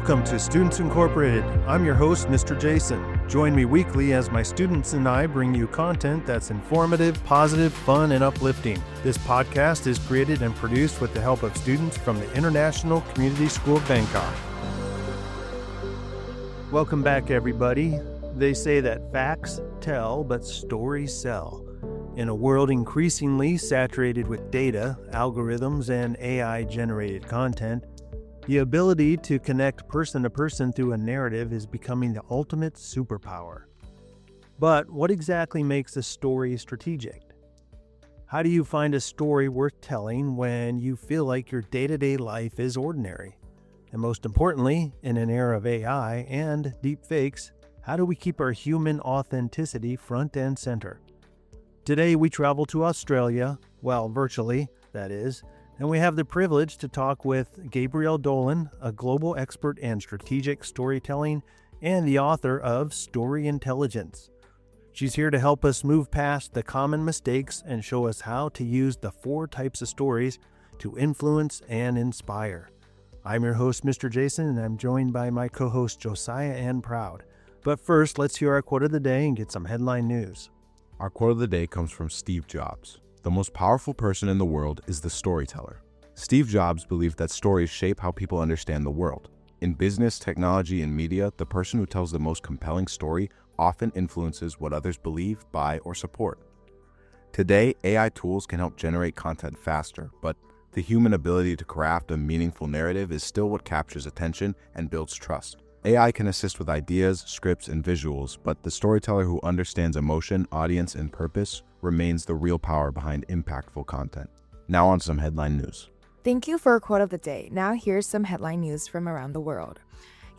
Welcome to Students Incorporated. I'm your host, Mr. Jason. Join me weekly as my students and I bring you content that's informative, positive, fun, and uplifting. This podcast is created and produced with the help of students from the International Community School of Bangkok. Welcome back, everybody. They say that facts tell, but stories sell. In a world increasingly saturated with data, algorithms, and AI-generated content, the ability to connect person to person through a narrative is becoming the ultimate superpower. But what exactly makes a story strategic? How do you find a story worth telling when you feel like your day-to-day life is ordinary? And most importantly, in an era of AI and deepfakes, how do we keep our human authenticity front and center? Today we travel to Australia, well, virtually, that is, and we have the privilege to talk with Gabrielle Dolan, a global expert in strategic storytelling and the author of Story Intelligence. She's here to help us move past the common mistakes and show us how to use the 4 types of stories to influence and inspire. I'm your host, Mr. Jason, and I'm joined by my co-host Josiah and Proud. But first, let's hear our quote of the day and get some headline news. Our quote of the day comes from Steve Jobs. The most powerful person in the world is the storyteller. Steve Jobs believed that stories shape how people understand the world. In business, technology, and media, the person who tells the most compelling story often influences what others believe, buy, or support. Today, AI tools can help generate content faster, but the human ability to craft a meaningful narrative is still what captures attention and builds trust. AI can assist with ideas, scripts, and visuals, but the storyteller who understands emotion, audience, and purpose remains the real power behind impactful content. Now on to some headline news. Thank you for a quote of the day. Now here's some headline news from around the world.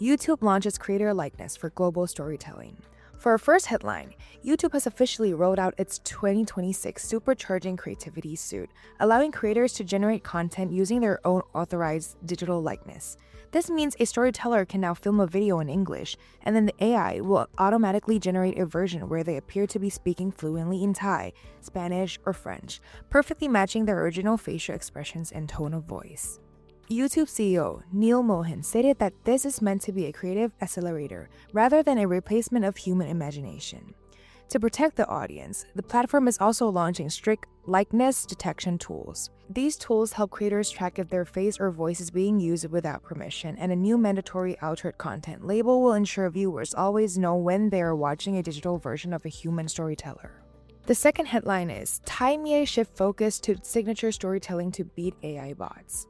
YouTube launches creator likeness for global storytelling. For our first headline, YouTube has officially rolled out its 2026 Supercharging Creativity suite, allowing creators to generate content using their own authorized digital likeness. This means a storyteller can now film a video in English, and then the AI will automatically generate a version where they appear to be speaking fluently in Thai, Spanish, or French, perfectly matching their original facial expressions and tone of voice. YouTube CEO Neil Mohan stated that this is meant to be a creative accelerator rather than a replacement of human imagination. To protect the audience, the platform is also launching strict likeness detection tools. These tools help creators track if their face or voice is being used without permission, and a new mandatory altered content label will ensure viewers always know when they are watching a digital version of a human storyteller. The second headline is Thai media shift focus to signature storytelling to beat AI bots.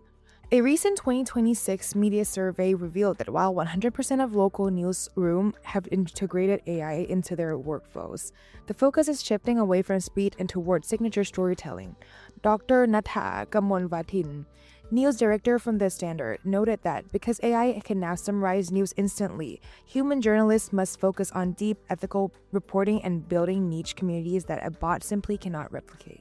A recent 2026 media survey revealed that while 100% of local newsrooms have integrated AI into their workflows, the focus is shifting away from speed and toward signature storytelling. Dr. Natha Kamonvatin, news director from The Standard, noted that because AI can now summarize news instantly, human journalists must focus on deep ethical reporting and building niche communities that a bot simply cannot replicate.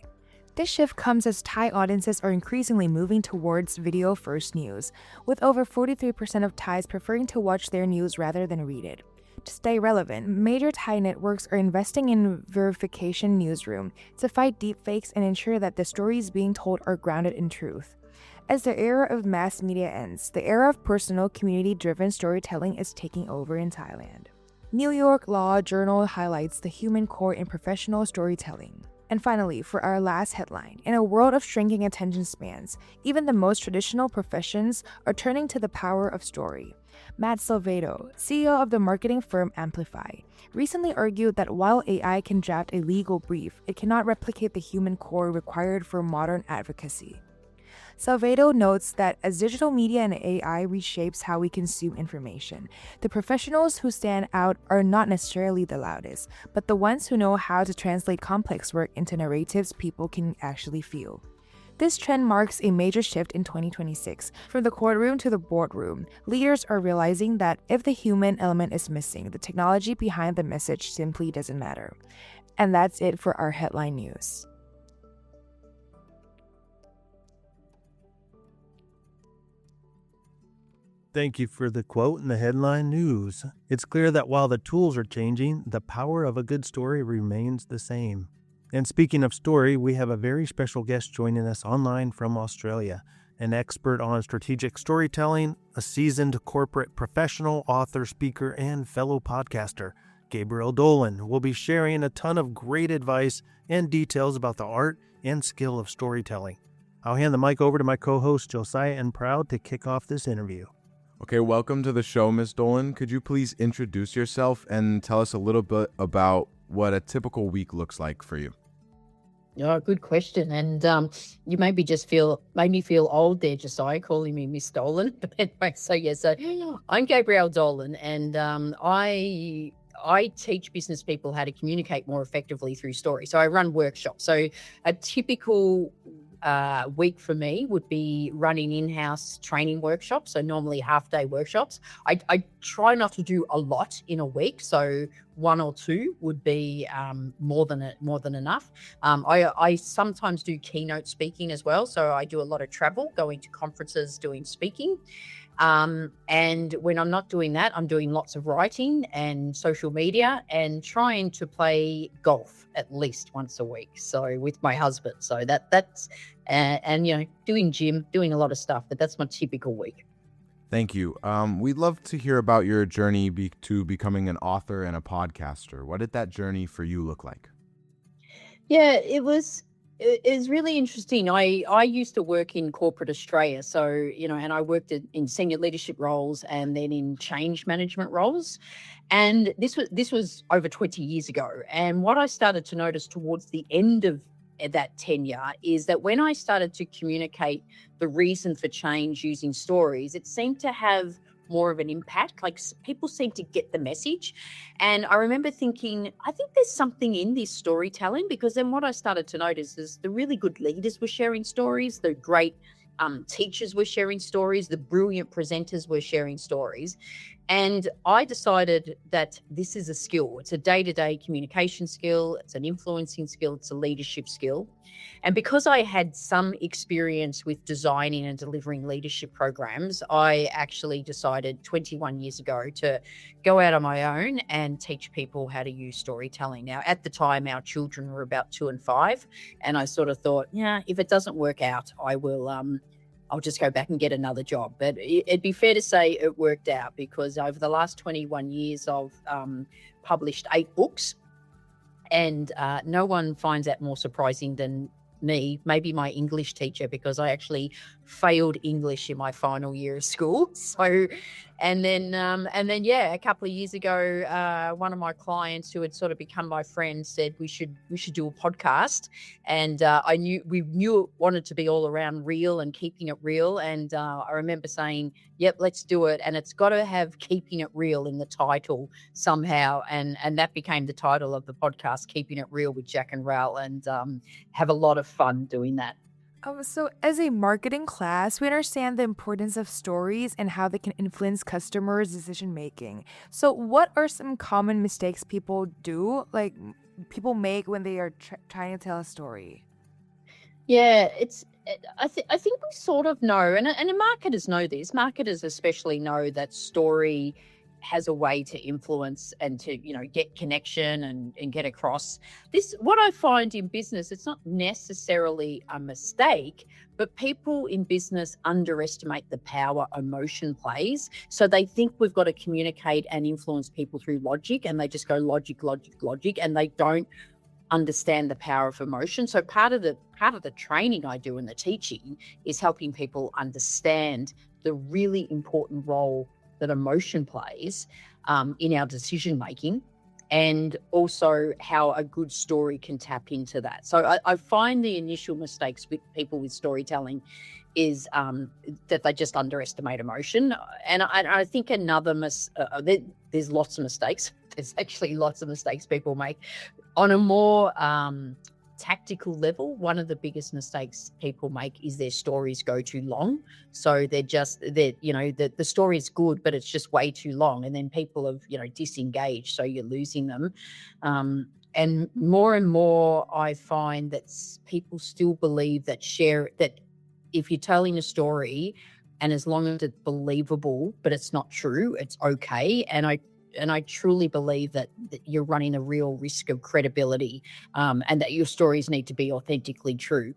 This shift comes as Thai audiences are increasingly moving towards video-first news, with over 43% of Thais preferring to watch their news rather than read it. To stay relevant, major Thai networks are investing in verification newsroom to fight deepfakes and ensure that the stories being told are grounded in truth. As the era of mass media ends, the era of personal, community-driven storytelling is taking over in Thailand. New York Law Journal highlights the human core in professional storytelling. And finally, for our last headline, in a world of shrinking attention spans, even the most traditional professions are turning to the power of story. Matt Salvato, CEO of the marketing firm Amplify, recently argued that while AI can draft a legal brief, it cannot replicate the human core required for modern advocacy. Salvato notes that as digital media and AI reshapes how we consume information, the professionals who stand out are not necessarily the loudest, but the ones who know how to translate complex work into narratives people can actually feel. This trend marks a major shift in 2026. From the courtroom to the boardroom, leaders are realizing that if the human element is missing, the technology behind the message simply doesn't matter. And that's it for our headline news. Thank you for the quote and the headline news. It's clear that while the tools are changing, the power of a good story remains the same. And speaking of story, we have a very special guest joining us online from Australia. An expert on strategic storytelling, a seasoned corporate professional, author, speaker, and fellow podcaster, Gabrielle Dolan will be sharing a ton of great advice and details about the art and skill of storytelling. I'll hand the mic over to my co-host Josiah and Proud to kick off this interview. Okay, welcome to the show, Ms. Dolan. Could you please introduce yourself and tell us a little bit about what a typical week looks like for you? Oh, good question. And you made me feel old there, Josiah, calling me Miss Dolan. But anyway, so I'm Gabrielle Dolan, and I teach business people how to communicate more effectively through story. So I run workshops. So a typical week for me would be running in-house training workshops. So normally half-day workshops. I try not to do a lot in a week. So one or two would be more than enough. I sometimes do keynote speaking as well. So I do a lot of travel, going to conferences, doing speaking. And when I'm not doing that, I'm doing lots of writing and social media and trying to play golf at least once a week. So with my husband. So that's doing gym, doing a lot of stuff, but that's my typical week. Thank you. We'd love to hear about your journey to becoming an author and a podcaster. What did that journey for you look like? Yeah, it's really interesting. I used to work in corporate Australia. So, and I worked in senior leadership roles and then in change management roles. And this was over 20 years ago. And what I started to notice towards the end of that tenure is that when I started to communicate the reason for change using stories, it seemed to have more of an impact. Like people seem to get the message. And I remember thinking, I think there's something in this storytelling, because then what I started to notice is the really good leaders were sharing stories, the great teachers were sharing stories, the brilliant presenters were sharing stories. And I decided that this is a skill. It's a day-to-day communication skill. It's an influencing skill. It's a leadership skill. And because I had some experience with designing and delivering leadership programs, I actually decided 21 years ago to go out on my own and teach people how to use storytelling. Now, at the time, our children were about 2 and 5. And I sort of thought, if it doesn't work out, I'll just go back and get another job. But it'd be fair to say it worked out, because over the last 21 years, I've published 8 books. And no one finds that more surprising than me, maybe my English teacher, because I actually failed English in my final year of school. So, and then a couple of years ago, one of my clients who had sort of become my friend said we should do a podcast, and we knew it wanted to be all around real and keeping it real, and I remember saying, "Yep, let's do it," and it's got to have "keeping it real" in the title somehow, and that became the title of the podcast, "Keeping It Real with Jack and Ral," and have a lot of fun doing that. So as a marketing class, we understand the importance of stories and how they can influence customers' decision making. So what are some common mistakes people make when they are trying to tell a story? Yeah, I think we sort of know, and marketers know this. Marketers especially know that story has a way to influence and to get connection and get across this. What I find in business, it's not necessarily a mistake, but people in business underestimate the power emotion plays. So they think we've got to communicate and influence people through logic, and they just go logic, and they don't understand the power of emotion. So part of the training I do and the teaching is helping people understand the really important role that emotion plays in our decision making, and also how a good story can tap into that. So I find the initial mistakes with people with storytelling is that they just underestimate emotion. And I think there's lots of mistakes. There's actually lots of mistakes people make. On a more tactical level, one of the biggest mistakes people make is their stories go too long. So the story is good, but it's just way too long. And then people have, disengaged. So you're losing them. And more, I find that people still believe that if you're telling a story, and as long as it's believable, but it's not true, it's okay. And And I truly believe that you're running a real risk of credibility, and that your stories need to be authentically true.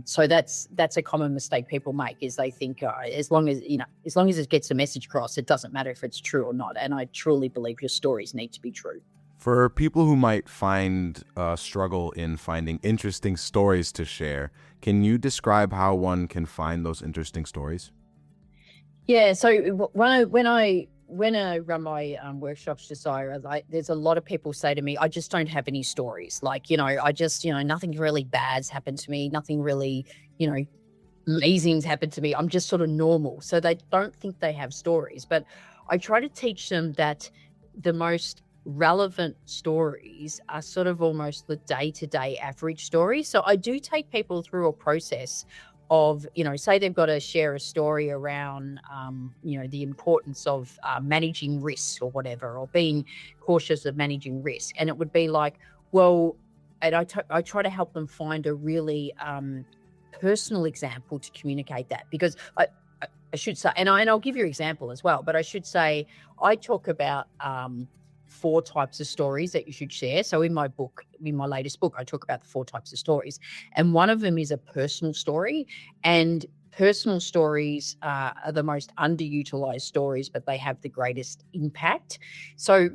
So that's a common mistake people make, is they think as long as it gets the message across, it doesn't matter if it's true or not. And I truly believe your stories need to be true. For people who might find struggle in finding interesting stories to share, can you describe how one can find those interesting stories? Yeah. So when I run my workshops, Josiah, there's a lot of people say to me, I just don't have any stories. Like, I just, nothing really bad's happened to me. Nothing really, amazing's happened to me. I'm just sort of normal. So they don't think they have stories. But I try to teach them that the most relevant stories are sort of almost the day-to-day average stories. So I do take people through a process of, say they've got to share a story around, the importance of managing risks or whatever, or being cautious of managing risk. And it would be like, well, and I try to help them find a really personal example to communicate that, because I should say, and I'll give you an example as well, but I should say I talk about 4 types of stories that you should share. So in my latest book, I talk about the 4 types of stories. And one of them is a personal story. And personal stories are the most underutilized stories, but they have the greatest impact. So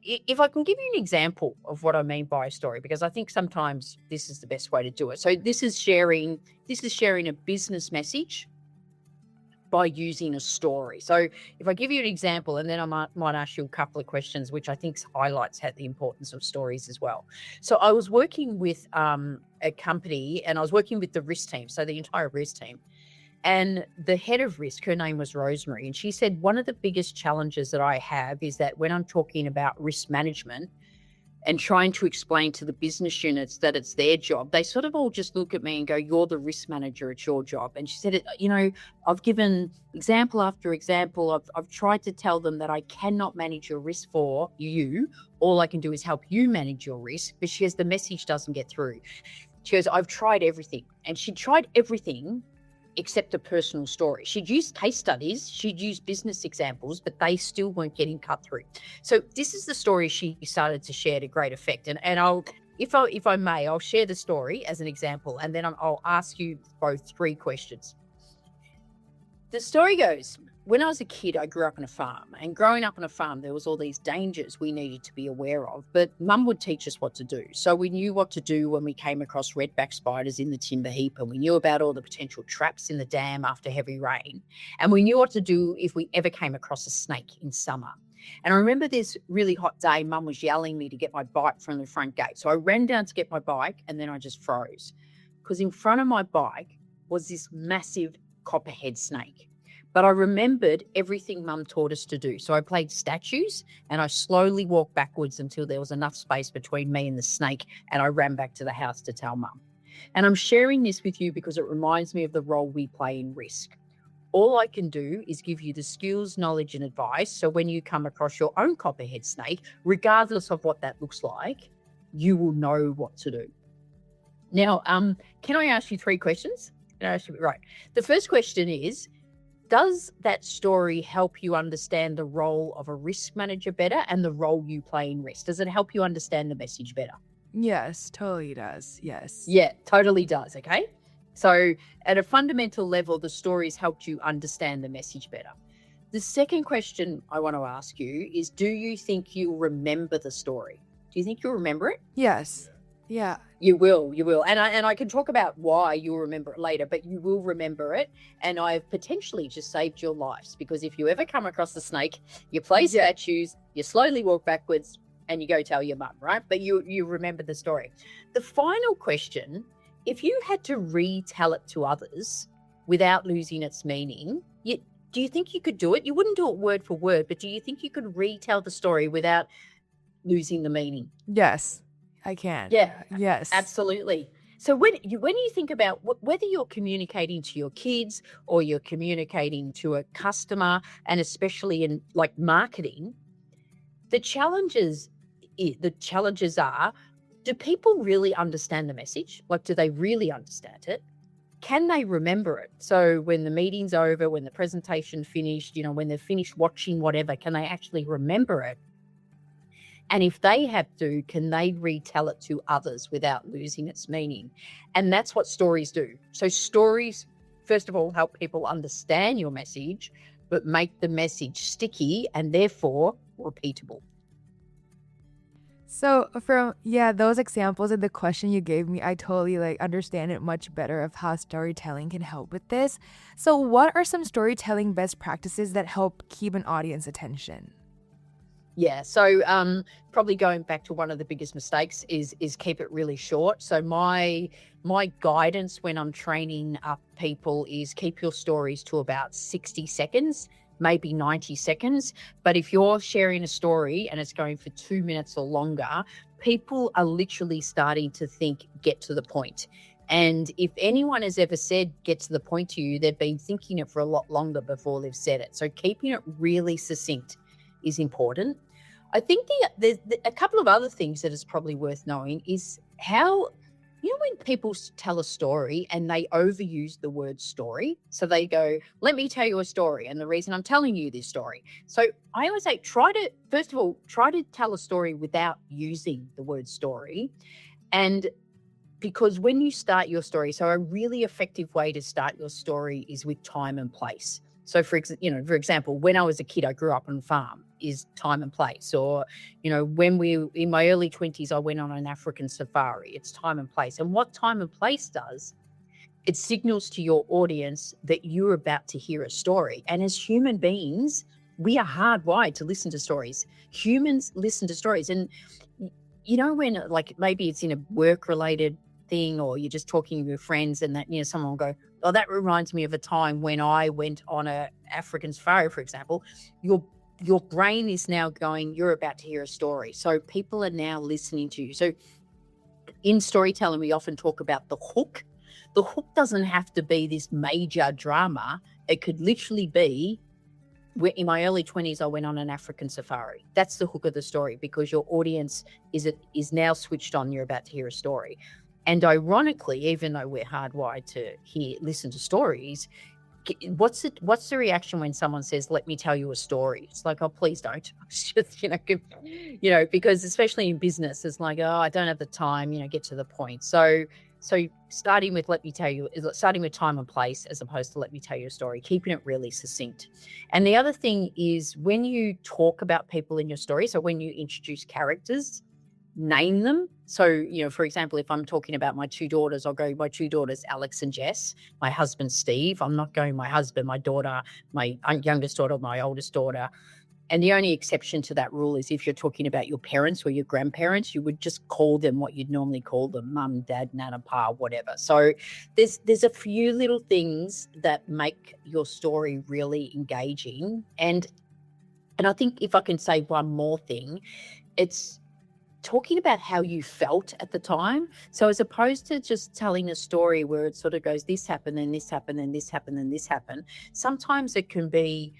if I can give you an example of what I mean by a story, because I think sometimes this is the best way to do it. So this is sharing a business message by using a story. So if I give you an example, and then I might ask you a couple of questions, which I think highlights the importance of stories as well. So I was working with a company, and I was working with the risk team, so the entire risk team. And the head of risk, her name was Rosemary, and she said, one of the biggest challenges that I have is that when I'm talking about risk management and trying to explain to the business units that it's their job, they sort of all just look at me and go, you're the risk manager, it's your job. And she said, I've given example after example. I've tried to tell them that I cannot manage your risk for you. All I can do is help you manage your risk. But she goes, the message doesn't get through. She goes, I've tried everything. And she tried everything except a personal story. She'd used case studies, she'd used business examples, but they still weren't getting cut through. So this is the story she started to share to great effect. And I'll, if I may, I'll share the story as an example, and then I'll ask you both 3 questions. The story goes, when I was a kid, I grew up on a farm, and growing up on a farm, there was all these dangers we needed to be aware of, but Mum would teach us what to do. So we knew what to do when we came across redback spiders in the timber heap, and we knew about all the potential traps in the dam after heavy rain, and we knew what to do if we ever came across a snake in summer. And I remember this really hot day, Mum was yelling me to get my bike from the front gate. So I ran down to get my bike, and then I just froze, because in front of my bike was this massive copperhead snake. But I remembered everything Mum taught us to do. So I played statues, and I slowly walked backwards until there was enough space between me and the snake, and I ran back to the house to tell Mum. And I'm sharing this with you because it reminds me of the role we play in risk. All I can do is give you the skills, knowledge, and advice. So when you come across your own copperhead snake, regardless of what that looks like, you will know what to do. Now, can I ask you 3 questions? Right. The first question is, does that story help you understand the role of a risk manager better and the role you play in risk? Does it help you understand the message better? Yes, totally does. Yes. Yeah, totally does. Okay. So at a fundamental level, the stories helped you understand the message better. The second question I want to ask you is, do you think you'll remember the story? Do you think you'll remember it? Yes. Yeah. You will. And I can talk about why you'll remember it later, but you will remember it. And I've potentially just saved your lives, because if you ever come across a snake, you play statues, you slowly walk backwards, and you go tell your mum, right? But you remember the story. The final question, if you had to retell it to others without losing its meaning, do you think you could do it? You wouldn't do it word for word, but do you think you could retell the story without losing the meaning? Yes, I can. Yeah. Yes. Absolutely. So when you think about whether you're communicating to your kids or you're communicating to a customer, and especially in like marketing, the challenges are, do people really understand the message? Like, do they really understand it? Can they remember it? So when the meeting's over, when the presentation finished, when they're finished watching whatever, can they actually remember it? And if they have to, can they retell it to others without losing its meaning? And that's what stories do. So stories, first of all, help people understand your message, but make the message sticky and therefore repeatable. So from those examples and the question you gave me, I totally understand it much better of how storytelling can help with this. So what are some storytelling best practices that help keep an audience attention? Yeah, so probably going back to one of the biggest mistakes is keep it really short. So my guidance when I'm training up people is keep your stories to about 60 seconds, maybe 90 seconds. But if you're sharing a story and it's going for 2 minutes or longer, people are literally starting to think, get to the point. And if anyone has ever said get to the point to you, they've been thinking it for a lot longer before they've said it. So keeping it really succinct is important. I think there's a couple of other things that is probably worth knowing is how, when people tell a story and they overuse the word story. So they go, let me tell you a story. And the reason I'm telling you this story. So I always say, try to tell a story without using the word story. And because when you start your story, so a really effective way to start your story is with time and place. So for example, when I was a kid, I grew up on a farm is time and place. Or, when in my early 20s, I went on an African safari, it's time and place. And what time and place does, it signals to your audience that you're about to hear a story. And as human beings, we are hardwired to listen to stories. Humans listen to stories. And, when maybe it's in a work-related thing or you're just talking with your friends and that, someone will go, oh, that reminds me of a time when I went on a African safari, for example. Your brain is now going, you're about to hear a story. So people are now listening to you. So in storytelling, we often talk about the hook. The hook doesn't have to be this major drama. It could literally be, in my early 20s, I went on an African safari. That's the hook of the story because your audience is now switched on. You're about to hear a story. And ironically, even though we're hardwired to listen to stories, what's the reaction when someone says, let me tell you a story? It's like, oh, please don't. It's just, because especially in business, it's like, oh, I don't have the time, get to the point. So starting with time and place as opposed to let me tell you a story, keeping it really succinct. And the other thing is when you talk about people in your story, so when you introduce characters, name them. So, for example, if I'm talking about my two daughters, I'll go, my two daughters, Alex and Jess, my husband, Steve. I'm not going my husband, my daughter, my youngest daughter, my oldest daughter. And the only exception to that rule is if you're talking about your parents or your grandparents, you would just call them what you'd normally call them, mum, dad, nana, pa, whatever. So there's a few little things that make your story really engaging. And I think if I can say one more thing, it's talking about how you felt at the time. So as opposed to just telling a story where it sort of goes, this happened and this happened and this happened and this happened, sometimes it can be,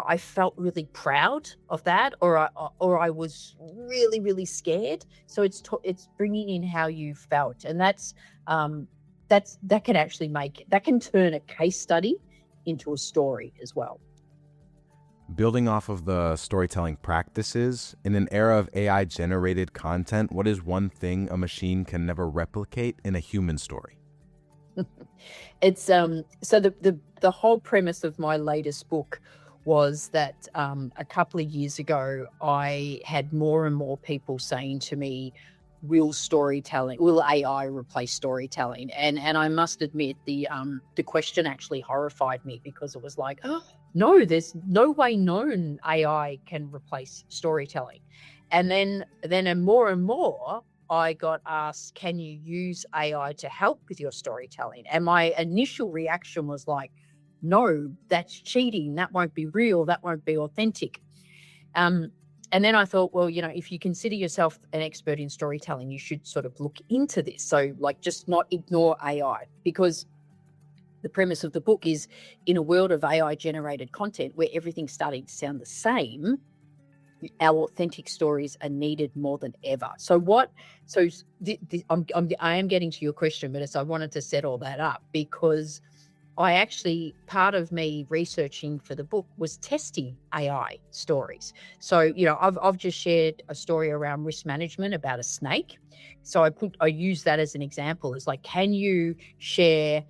I felt really proud of that, or I was really, really scared. So it's bringing in how you felt, and that can turn a case study into a story as well. Building off of the storytelling practices, in an era of AI-generated content, what is one thing a machine can never replicate in a human story? It's so the whole premise of my latest book was that a couple of years ago, I had more and more people saying to me, will AI replace storytelling? And I must admit the question actually horrified me because it was like, oh, no, there's no way known AI can replace storytelling. And then more and more I got asked, can you use AI to help with your storytelling? And my initial reaction was like, no, that's cheating. That won't be real. That won't be authentic. And then I thought, well, if you consider yourself an expert in storytelling, you should sort of look into this. So just not ignore AI, because the premise of the book is in a world of AI generated content where everything's starting to sound the same, our authentic stories are needed more than ever. I am getting to your question, but I wanted to set all that up because part of me researching for the book was testing AI stories. So, I've just shared a story around risk management about a snake. So I use that as an example. It's like, can you share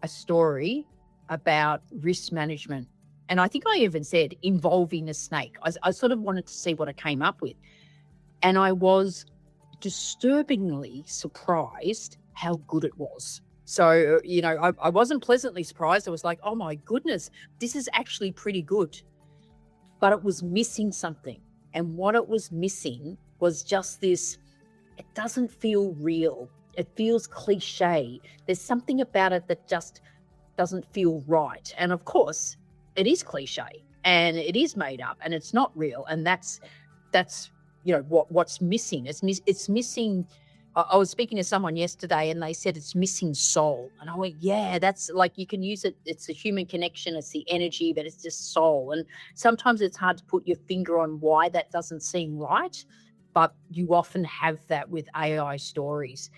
a story about risk management? And I think I even said involving a snake. I sort of wanted to see what I came up with. And I was disturbingly surprised how good it was. So, I wasn't pleasantly surprised. I was like, oh my goodness, this is actually pretty good. But it was missing something. And what it was missing was just this, it doesn't feel real. It feels cliche. There's something about it that just doesn't feel right. And of course, it is cliche and it is made up and it's not real. And that's what's missing. It's missing. I was speaking to someone yesterday and they said it's missing soul. And I went, yeah, that's like, you can use it. It's a human connection. It's the energy, but it's just soul. And sometimes it's hard to put your finger on why that doesn't seem right, but you often have that with AI stories.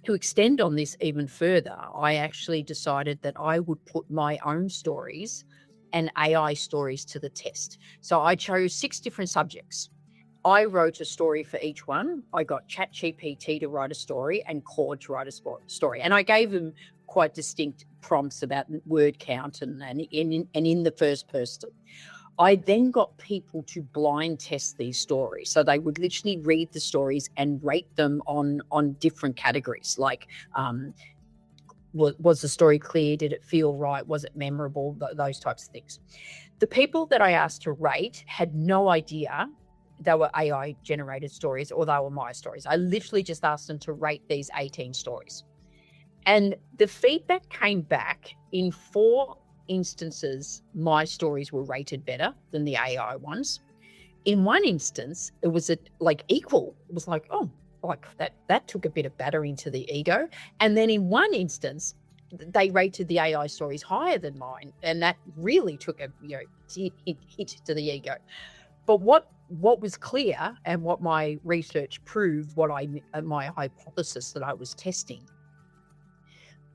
To extend on this even further, I actually decided that I would put my own stories and AI stories to the test. So I chose 6 different subjects. I wrote a story for each one. I got ChatGPT to write a story and Claude to write a story. And I gave them quite distinct prompts about word count and in the first person. I then got people to blind test these stories. So they would literally read the stories and rate them on different categories, like was the story clear? Did it feel right? Was it memorable? Those types of things. The people that I asked to rate had no idea they were AI generated stories or they were my stories. I literally just asked them to rate these 18 stories. And the feedback came back in 4 instances, my stories were rated better than the AI ones. In one instance, it was equal. It was like, oh, like that took a bit of battering to the ego. And then in one instance, they rated the AI stories higher than mine. And that really took a hit to the ego. But what was clear and what my research proved, my hypothesis that I was testing,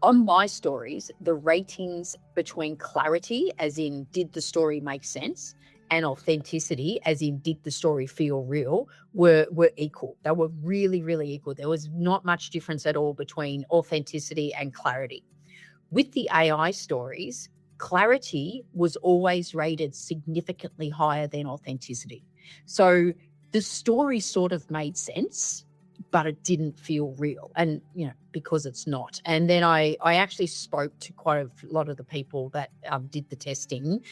on my stories, the ratings between clarity, as in did the story make sense, and authenticity, as in did the story feel real, were equal. They were really, really equal. There was not much difference at all between authenticity and clarity. With the AI stories, clarity was always rated significantly higher than authenticity. So the story sort of made sense, but it didn't feel real. And, because it's not. And then I actually spoke to quite a lot of the people that did the testing.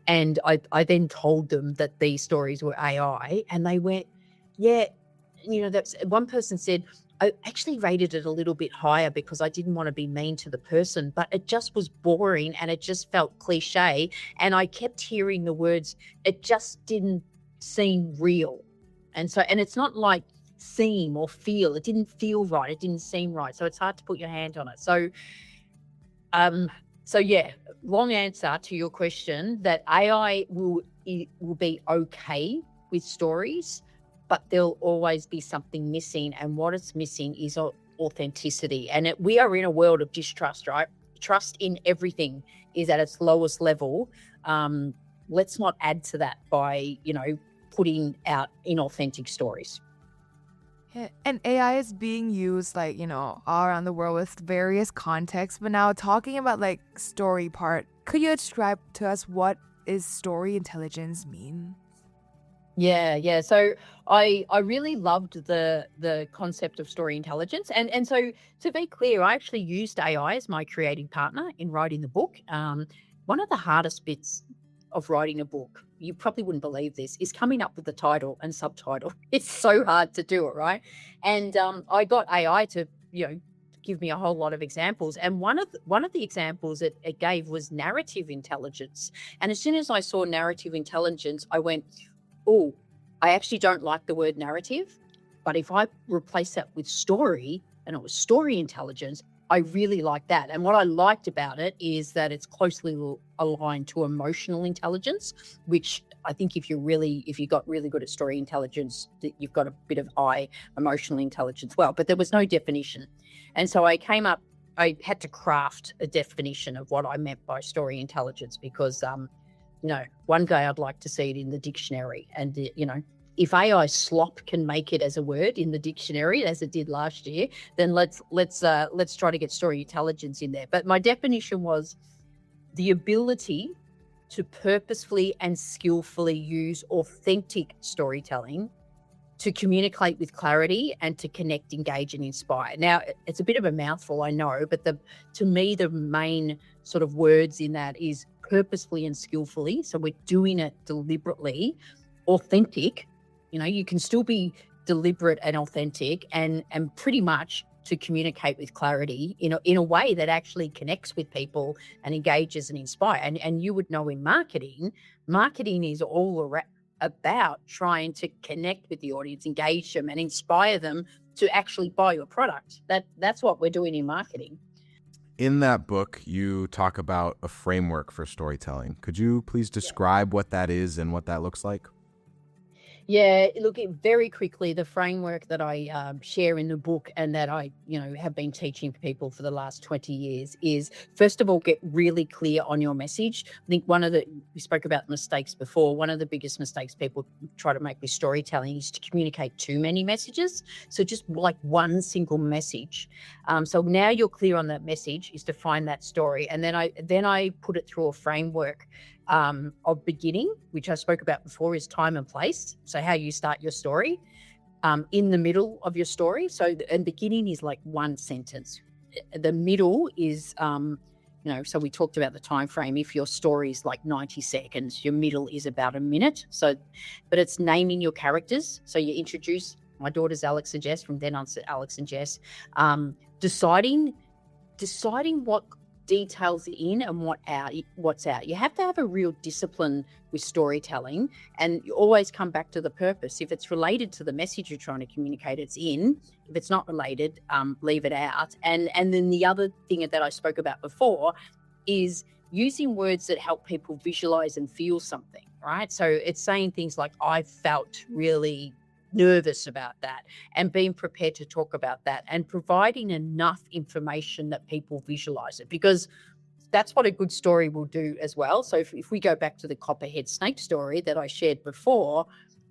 And I then told them that these stories were AI and they went, yeah, that's one person said, I actually rated it a little bit higher because I didn't want to be mean to the person, but it just was boring and it just felt cliche. And I kept hearing the words, it just didn't seem real. And it's not like seem or feel, it didn't feel right. It didn't seem right. So it's hard to put your hand on it. So yeah, long answer to your question that AI will be okay with stories, but there'll always be something missing. And what it's missing is authenticity. And we are in a world of distrust, right? Trust in everything is at its lowest level. Let's not add to that by, putting out inauthentic stories. Yeah, and AI is being used all around the world with various contexts. But now talking about story part, could you describe to us what is story intelligence mean? Yeah. So I really loved the concept of story intelligence. And so to be clear, I actually used AI as my creative partner in writing the book. One of the hardest bits of writing a book, you probably wouldn't believe this, is coming up with the title and subtitle. It's so hard to do it, right? And I got AI to, give me a whole lot of examples. And one of the examples it gave was narrative intelligence. And as soon as I saw narrative intelligence, I went, oh, I actually don't like the word narrative, but if I replace that with story and it was story intelligence, I really like that. And what I liked about it is that it's closely aligned to emotional intelligence, which I think if you got really good at story intelligence, you've got a bit of emotional intelligence well, but there was no definition. And so I came up I had to craft a definition of what I meant by story intelligence because, one day I'd like to see it in the dictionary. And, if AI slop can make it as a word in the dictionary as it did last year, then let's try to get story intelligence in there. But my definition was the ability to purposefully and skillfully use authentic storytelling to communicate with clarity and to connect, engage, and inspire. Now, it's a bit of a mouthful, I know, but to me, the main sort of words in that is purposefully and skillfully. So we're doing it deliberately, authentic. You can still be deliberate and authentic and pretty much to communicate with clarity in a way that actually connects with people and engages and inspire. And you would know in marketing is all about trying to connect with the audience, engage them and inspire them to actually buy your product. That's what we're doing in marketing. In that book, you talk about a framework for storytelling. Could you please describe what that is and what that looks like? Yeah, look, very quickly, the framework that I share in the book and that I, have been teaching people for the last 20 years is, first of all, get really clear on your message. I think we spoke about mistakes before. One of the biggest mistakes people try to make with storytelling is to communicate too many messages. So just like one single message. So now you're clear on that message is to find that story. And then I put it through a framework of beginning, which I spoke about before, is time and place. So how you start your story, in the middle of your story. So and beginning is like one sentence. The middle is, so we talked about the time frame. If your story is like 90 seconds, your middle is about a minute. So, but it's naming your characters. So you introduce my daughters, Alex and Jess, from then on to Alex and Jess, deciding what details in and what's out. You have to have a real discipline with storytelling, and you always come back to the purpose. If it's related to the message you're trying to communicate, it's in. If it's not related, leave it out. And then the other thing that I spoke about before is using words that help people visualize and feel something, right? So it's saying things like, I felt really nervous about that, and being prepared to talk about that, and providing enough information that people visualize it, because that's what a good story will do as well. So if we go back to the copperhead snake story that I shared before,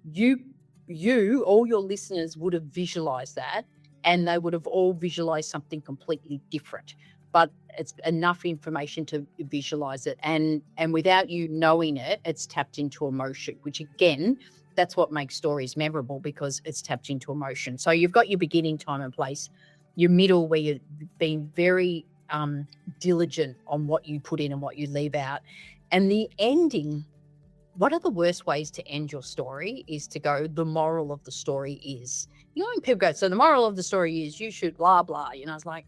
all your listeners would have visualized that, and they would have all visualized something completely different, but it's enough information to visualize it, and without you knowing it, it's tapped into emotion, which again, that's what makes stories memorable, because it's tapped into emotion. So you've got your beginning, time and place, your middle where you're being very diligent on what you put in and what you leave out, and the ending. One of the worst ways to end your story is to go, the moral of the story is, when people go, so the moral of the story is you should blah, blah, it's like,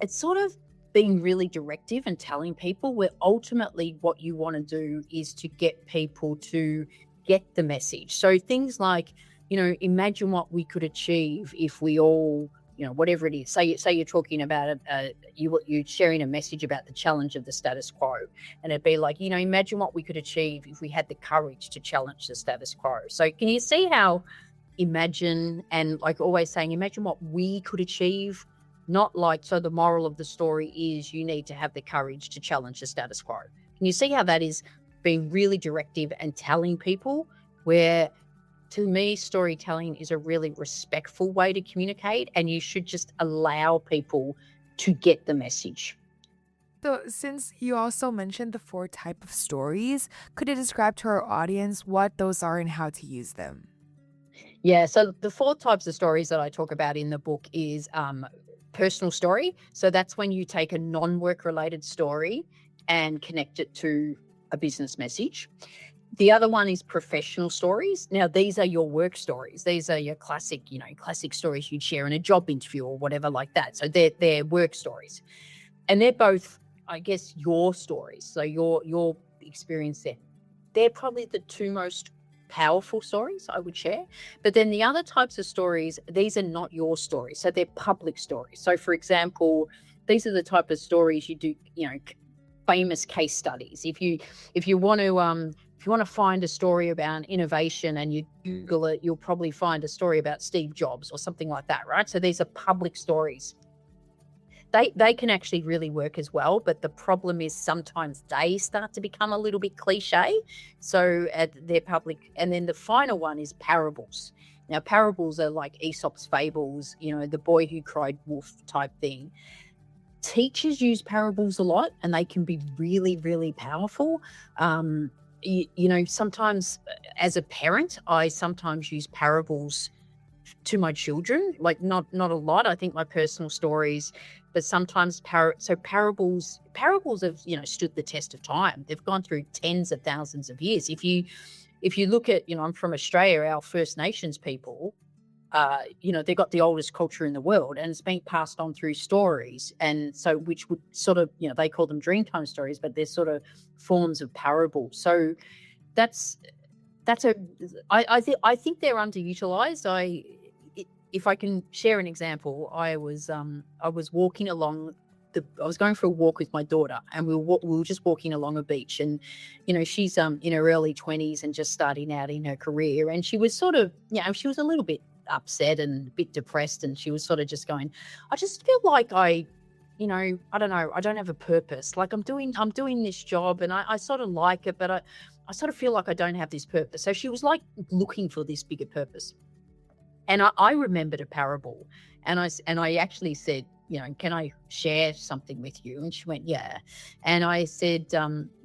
it's sort of being really directive and telling people where ultimately what you want to do is to get people to get the message. So things like, imagine what we could achieve if we all, whatever it is. Say you're talking about you're sharing a message about the challenge of the status quo, and it'd be like, imagine what we could achieve if we had the courage to challenge the status quo. So can you see how imagine, and like always saying, imagine what we could achieve, not like, so the moral of the story is you need to have the courage to challenge the status quo. Can you see how that is being really directive and telling people, where to me, storytelling is a really respectful way to communicate, and you should just allow people to get the message. So since you also mentioned the 4 types of stories, could you describe to our audience what those are and how to use them? Yeah, so the 4 types of stories that I talk about in the book is personal story. So that's when you take a non-work related story and connect it to a business message. The other one is professional stories. Now, these are your work stories. These are your classic stories you'd share in a job interview or whatever like that. So they're work stories. And they're both, I guess, your stories. So your experience there. They're probably the 2 most powerful stories I would share. But then the other types of stories, these are not your stories. So they're public stories. So for example, these are the type of stories you do, famous case studies. If you want to find a story about innovation and you Google it, you'll probably find a story about Steve Jobs or something like that, right? So these are public stories. They can actually really work as well, but the problem is sometimes they start to become a little bit cliche. So they're public. And then the final one is parables. Now, parables are like Aesop's fables, the boy who cried wolf type thing. Teachers use parables a lot, and they can be really, really powerful. Sometimes as a parent, I sometimes use parables to my children, like not a lot. I think my personal stories, but sometimes parables have stood the test of time. They've gone through tens of thousands of years. If you look at, I'm from Australia, our First Nations people, they've got the oldest culture in the world, and it's been passed on through stories. And so, which would sort of, they call them Dreamtime stories, but they're sort of forms of parables. So I think they're underutilized. If I can share an example, I was walking along I was going for a walk with my daughter, and we were just walking along a beach, and she's in her early 20s and just starting out in her career, and she was sort of she was a little bit upset and a bit depressed, and she was sort of just going, I just feel like I don't know, I don't have a purpose. Like I'm doing this job, and I sort of like it, but I sort of feel like I don't have this purpose. So she was like looking for this bigger purpose. And I remembered a parable, and I actually said, can I share something with you? And she went, yeah. And I said,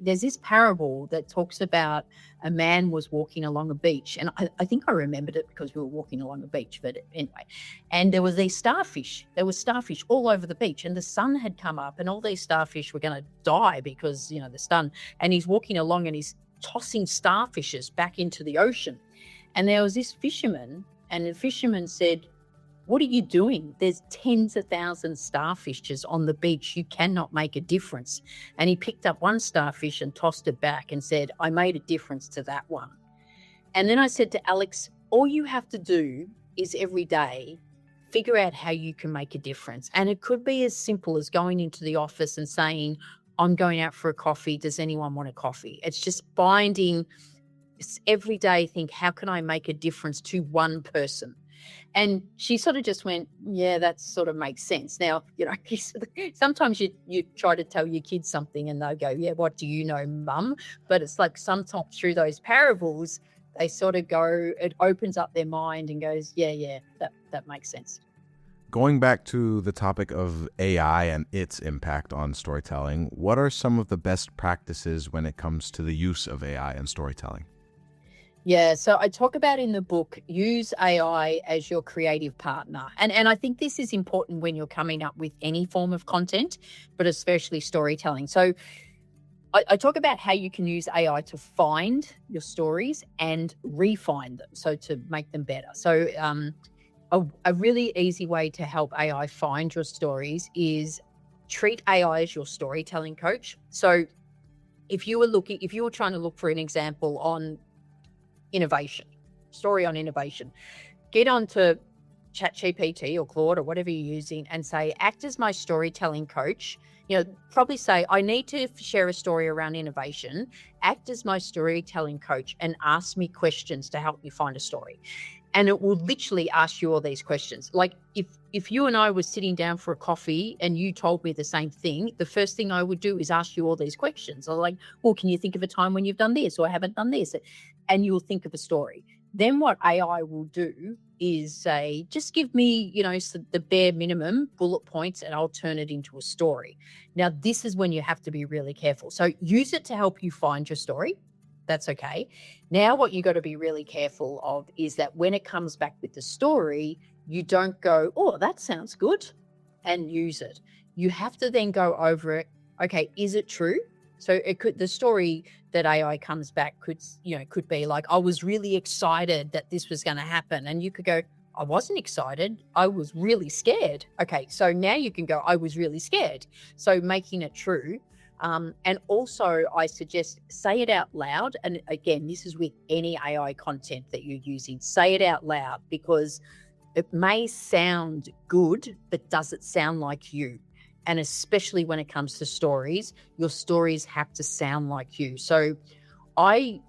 there's this parable that talks about a man was walking along a beach. And I think I remembered it because we were walking along a beach, but anyway. And there was these starfish. There were starfish all over the beach, and the sun had come up, and all these starfish were going to die because, the sun. And he's walking along, and he's tossing starfishes back into the ocean. And there was this fisherman, and the fisherman said, what are you doing? There's tens of thousands of starfishes on the beach. You cannot make a difference. And he picked up one starfish and tossed it back and said, I made a difference to that one. And then I said to Alex, all you have to do is every day figure out how you can make a difference. And it could be as simple as going into the office and saying, I'm going out for a coffee. Does anyone want a coffee? It's just finding every day, think, how can I make a difference to one person? And she sort of just went, yeah, that sort of makes sense. Now, sometimes you try to tell your kids something and they'll go, yeah, what do you know, mum? But it's like sometimes through those parables, they sort of go, it opens up their mind and goes, yeah, that makes sense. Going back to the topic of AI and its impact on storytelling, what are some of the best practices when it comes to the use of AI in storytelling? Yeah, so I talk about in the book, use AI as your creative partner. And I think this is important when you're coming up with any form of content, but especially storytelling. So I talk about how you can use AI to find your stories and refine them, so to make them better. So a really easy way to help AI find your stories is treat AI as your storytelling coach. So if you were trying to look for an example on story on innovation, get onto ChatGPT or Claude or whatever you're using and say, act as my storytelling coach. Probably say, I need to share a story around innovation. Act as my storytelling coach and ask me questions to help me find a story. And it will literally ask you all these questions. Like if you and I were sitting down for a coffee and you told me the same thing, the first thing I would do is ask you all these questions. I'm like, well, can you think of a time when you've done this or haven't done this? And you'll think of a story. Then what AI will do is say, just give me, the bare minimum bullet points and I'll turn it into a story. Now, this is when you have to be really careful. So use it to help you find your story. That's okay. Now, what you got to be really careful of is that when it comes back with the story, you don't go, oh, that sounds good, and use it. You have to then go over it. Okay, is it true? So the story that AI comes back could be like, I was really excited that this was going to happen. And you could go, I wasn't excited. I was really scared. Okay, so now you can go, I was really scared. So making it true. And also I suggest say it out loud. And again, this is with any AI content that you're using, say it out loud, because it may sound good, but does it sound like you? And especially when it comes to stories, your stories have to sound like you. So I've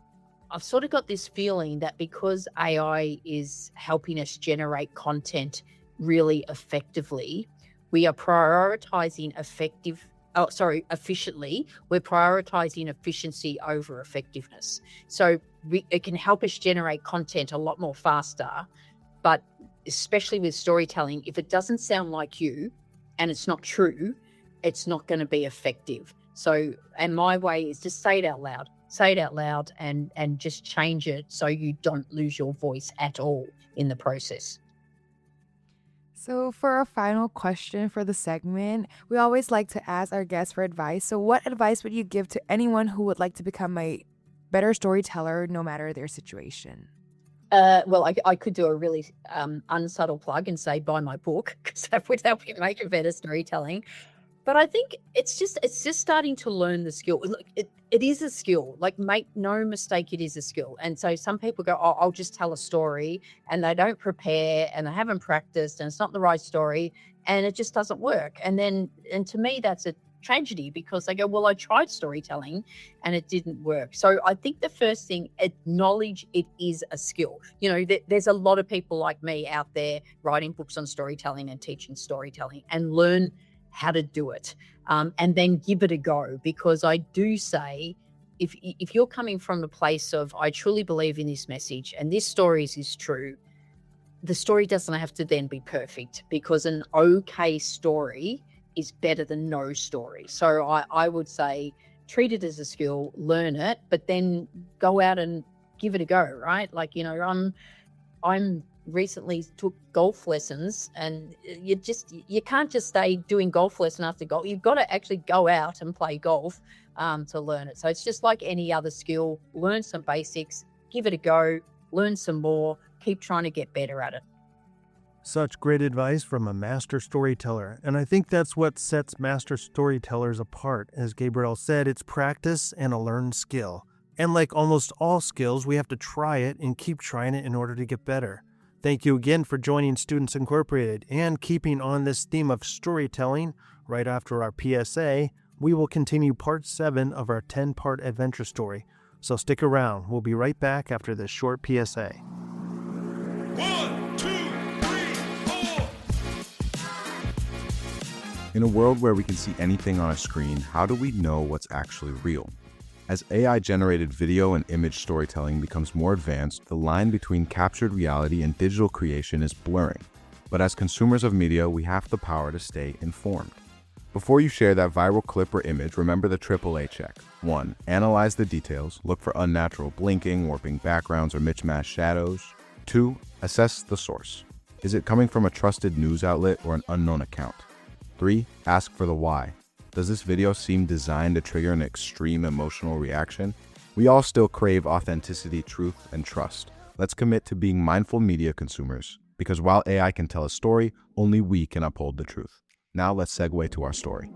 sort of got this feeling that because AI is helping us generate content really effectively, We are prioritizing efficiently. We're prioritizing efficiency over effectiveness. So it can help us generate content a lot more faster, but especially with storytelling, if it doesn't sound like you and it's not true, it's not going to be effective. So, and my way is to say it out loud and just change it so you don't lose your voice at all in the process. So, for our final question for the segment, we always like to ask our guests for advice. So, what advice would you give to anyone who would like to become a better storyteller no matter their situation? Well, I could do a really unsubtle plug and say buy my book, because that would help you make a better storytelling. But I think it's just starting to learn the skill. Look, it is a skill. Like, make no mistake, it is a skill. And so some people go, "Oh, I'll just tell a story," and they don't prepare and they haven't practiced and it's not the right story and it just doesn't work. And to me, that's a tragedy, because they go, "Well, I tried storytelling and it didn't work." So I think the first thing, acknowledge it is a skill. You know, there's a lot of people like me out there writing books on storytelling and teaching storytelling, and learn how to do it, and then give it a go. Because I do say, if you're coming from the place of, I truly believe in this message and this story is true, the story doesn't have to then be perfect, because an okay story is better than no story. So I would say, treat it as a skill, learn it, but then go out and give it a go, right? Like, you know, I'm recently took golf lessons, and you can't just stay doing golf lesson after golf. You've got to actually go out and play golf to learn it. So it's just like any other skill. Learn some basics, give it a go, learn some more, keep trying to get better at it. Such great advice from a master storyteller, and I think that's what sets master storytellers apart. As Gabrielle said, it's practice and a learned skill. And like almost all skills, we have to try it and keep trying it in order to get better. Thank you again for joining Students Incorporated, and keeping on this theme of storytelling. Right after our PSA, we will continue part 7 of our 10-part adventure story. So stick around. We'll be right back after this short PSA. 1, 2, 3, 4. In a world where we can see anything on a screen, how do we know what's actually real? As AI-generated video and image storytelling becomes more advanced, the line between captured reality and digital creation is blurring. But as consumers of media, we have the power to stay informed. Before you share that viral clip or image, remember the AAA check. 1. Analyze the details. Look for unnatural blinking, warping backgrounds, or mismatched shadows. 2. Assess the source. Is it coming from a trusted news outlet or an unknown account? 3. Ask for the why. Does this video seem designed to trigger an extreme emotional reaction? We all still crave authenticity, truth, and trust. Let's commit to being mindful media consumers, because while AI can tell a story, only we can uphold the truth. Now let's segue to our story.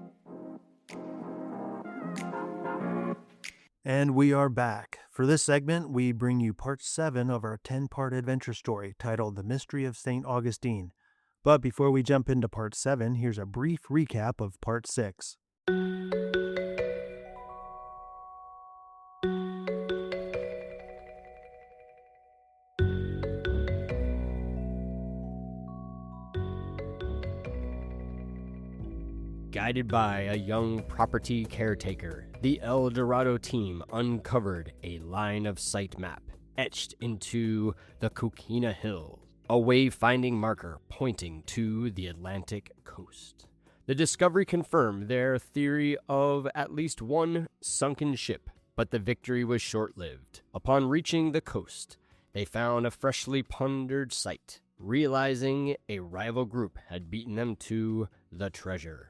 And we are back. For this segment, we bring you part 7 of our 10-part adventure story titled The Mystery of St. Augustine. But before we jump into part 7, here's a brief recap of part 6. Guided by a young property caretaker, the El Dorado team uncovered a line of sight map etched into the Coquina Hill, a wayfinding marker pointing to the Atlantic coast. The discovery confirmed their theory of at least one sunken ship, but the victory was short-lived. Upon reaching the coast, they found a freshly plundered site, realizing a rival group had beaten them to the treasure.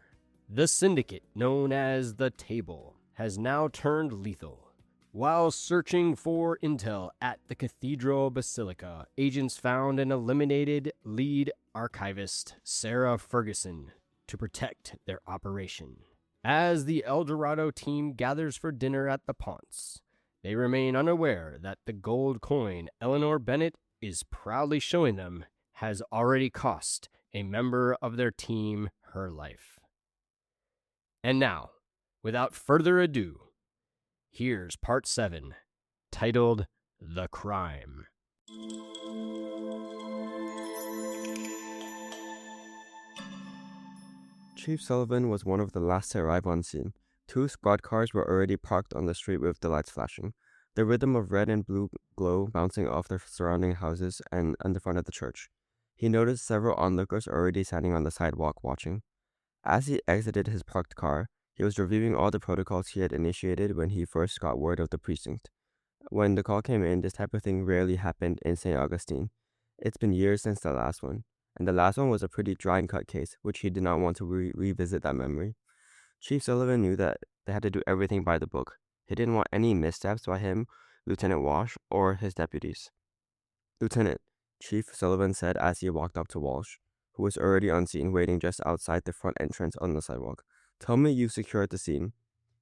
The syndicate, known as the Table, has now turned lethal. While searching for intel at the Cathedral Basilica, agents found and eliminated lead archivist Sarah Ferguson to protect their operation. As the El Dorado team gathers for dinner at the Ponce, they remain unaware that the gold coin Eleanor Bennett is proudly showing them has already cost a member of their team her life. And now, without further ado, here's part 7, titled The Crime. Chief Sullivan was one of the last to arrive on scene. Two squad cars were already parked on the street with the lights flashing, the rhythm of red and blue glow bouncing off the surrounding houses and the front of the church. He noticed several onlookers already standing on the sidewalk watching. As he exited his parked car, he was reviewing all the protocols he had initiated when he first got word of the precinct. When the call came in, this type of thing rarely happened in St. Augustine. It's been years since the last one, and the last one was a pretty dry and cut case, which he did not want to revisit that memory. Chief Sullivan knew that they had to do everything by the book. He didn't want any missteps by him, Lieutenant Walsh, or his deputies. Lieutenant, Chief Sullivan said as he walked up to Walsh, who was already on scene waiting just outside the front entrance on the sidewalk. Tell me you secured the scene.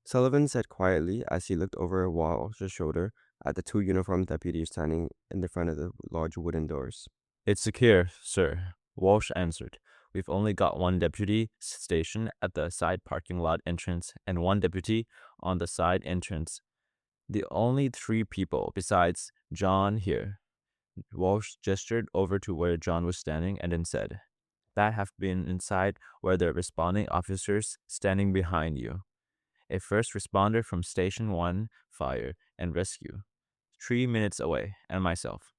Sullivan said quietly as he looked over Walsh's shoulder at the two uniformed deputies standing in the front of the large wooden doors. It's secure, sir, Walsh answered. We've only got one deputy stationed at the side parking lot entrance and one deputy on the side entrance. The only three people besides John here. Walsh gestured over to where John was standing and then said, that have been inside where the responding officers standing behind you. A first responder from Station 1, Fire and Rescue, 3 minutes away, and myself.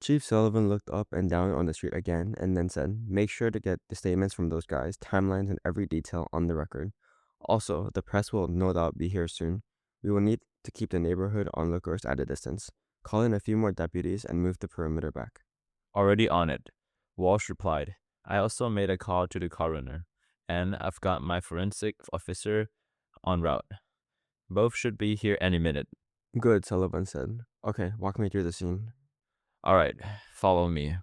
Chief Sullivan looked up and down on the street again and then said, make sure to get the statements from those guys, timelines, and every detail on the record. Also, the press will no doubt be here soon. We will need to keep the neighborhood onlookers at a distance. Call in a few more deputies and move the perimeter back. Already on it, Walsh replied. I also made a call to the coroner, and I've got my forensic officer en route. Both should be here any minute. Good, Sullivan said. Okay, walk me through the scene. All right, follow me.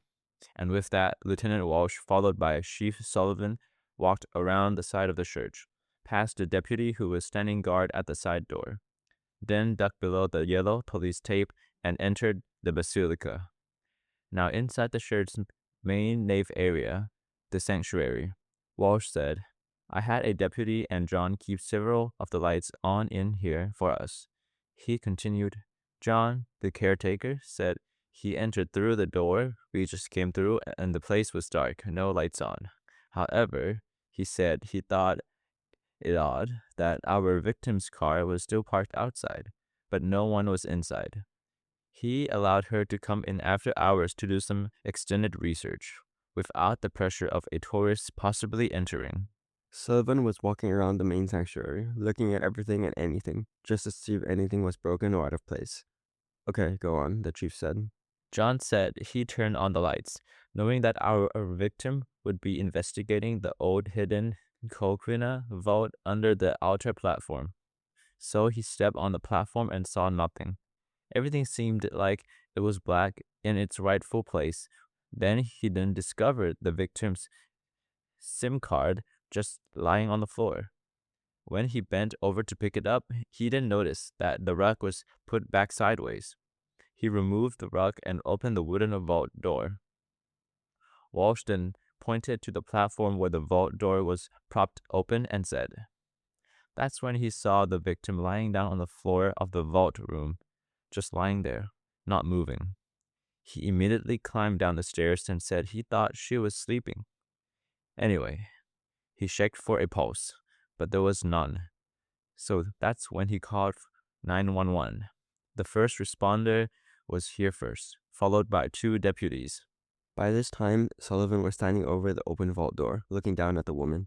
And with that, Lieutenant Walsh, followed by Chief Sullivan, walked around the side of the church, past the deputy who was standing guard at the side door, then ducked below the yellow police tape and entered the basilica. Now inside the church's main nave area, the sanctuary, Walsh said, I had a deputy and John keep several of the lights on in here for us. He continued. John, the caretaker, said he entered through the door we just came through and the place was dark, no lights on. However, he said he thought it odd that our victim's car was still parked outside, but no one was inside. He allowed her to come in after hours to do some extended research, without the pressure of a tourist possibly entering. Sullivan was walking around the main sanctuary, looking at everything and anything, just to see if anything was broken or out of place. Okay, go on, the chief said. John said he turned on the lights, knowing that our victim would be investigating the old hidden Coquina vault under the altar platform. So he stepped on the platform and saw nothing. Everything seemed like it was black in its rightful place. Then he discovered the victim's SIM card just lying on the floor. When he bent over to pick it up, he didn't notice that the rug was put back sideways. He removed the rug and opened the wooden vault door. Walsh then pointed to the platform where the vault door was propped open and said, that's when he saw the victim lying down on the floor of the vault room, just lying there, not moving. He immediately climbed down the stairs and said he thought she was sleeping. Anyway, he checked for a pulse, but there was none. So that's when he called 911. The first responder was here first, followed by two deputies. By this time, Sullivan was standing over the open vault door, looking down at the woman.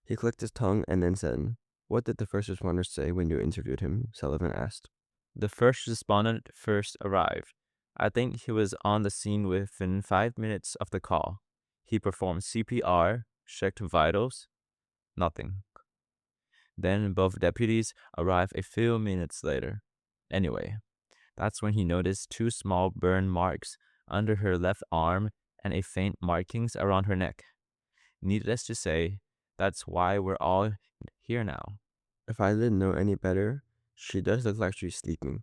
He clicked his tongue and then said, what did the first responder say when you interviewed him? Sullivan asked. The first respondent first arrived. I think he was on the scene within 5 minutes of the call. He performed CPR, checked vitals, nothing. Then both deputies arrived a few minutes later. Anyway, that's when he noticed two small burn marks under her left arm and a faint markings around her neck. Needless to say, that's why we're all here now. If I didn't know any better, she does look like she's sleeping,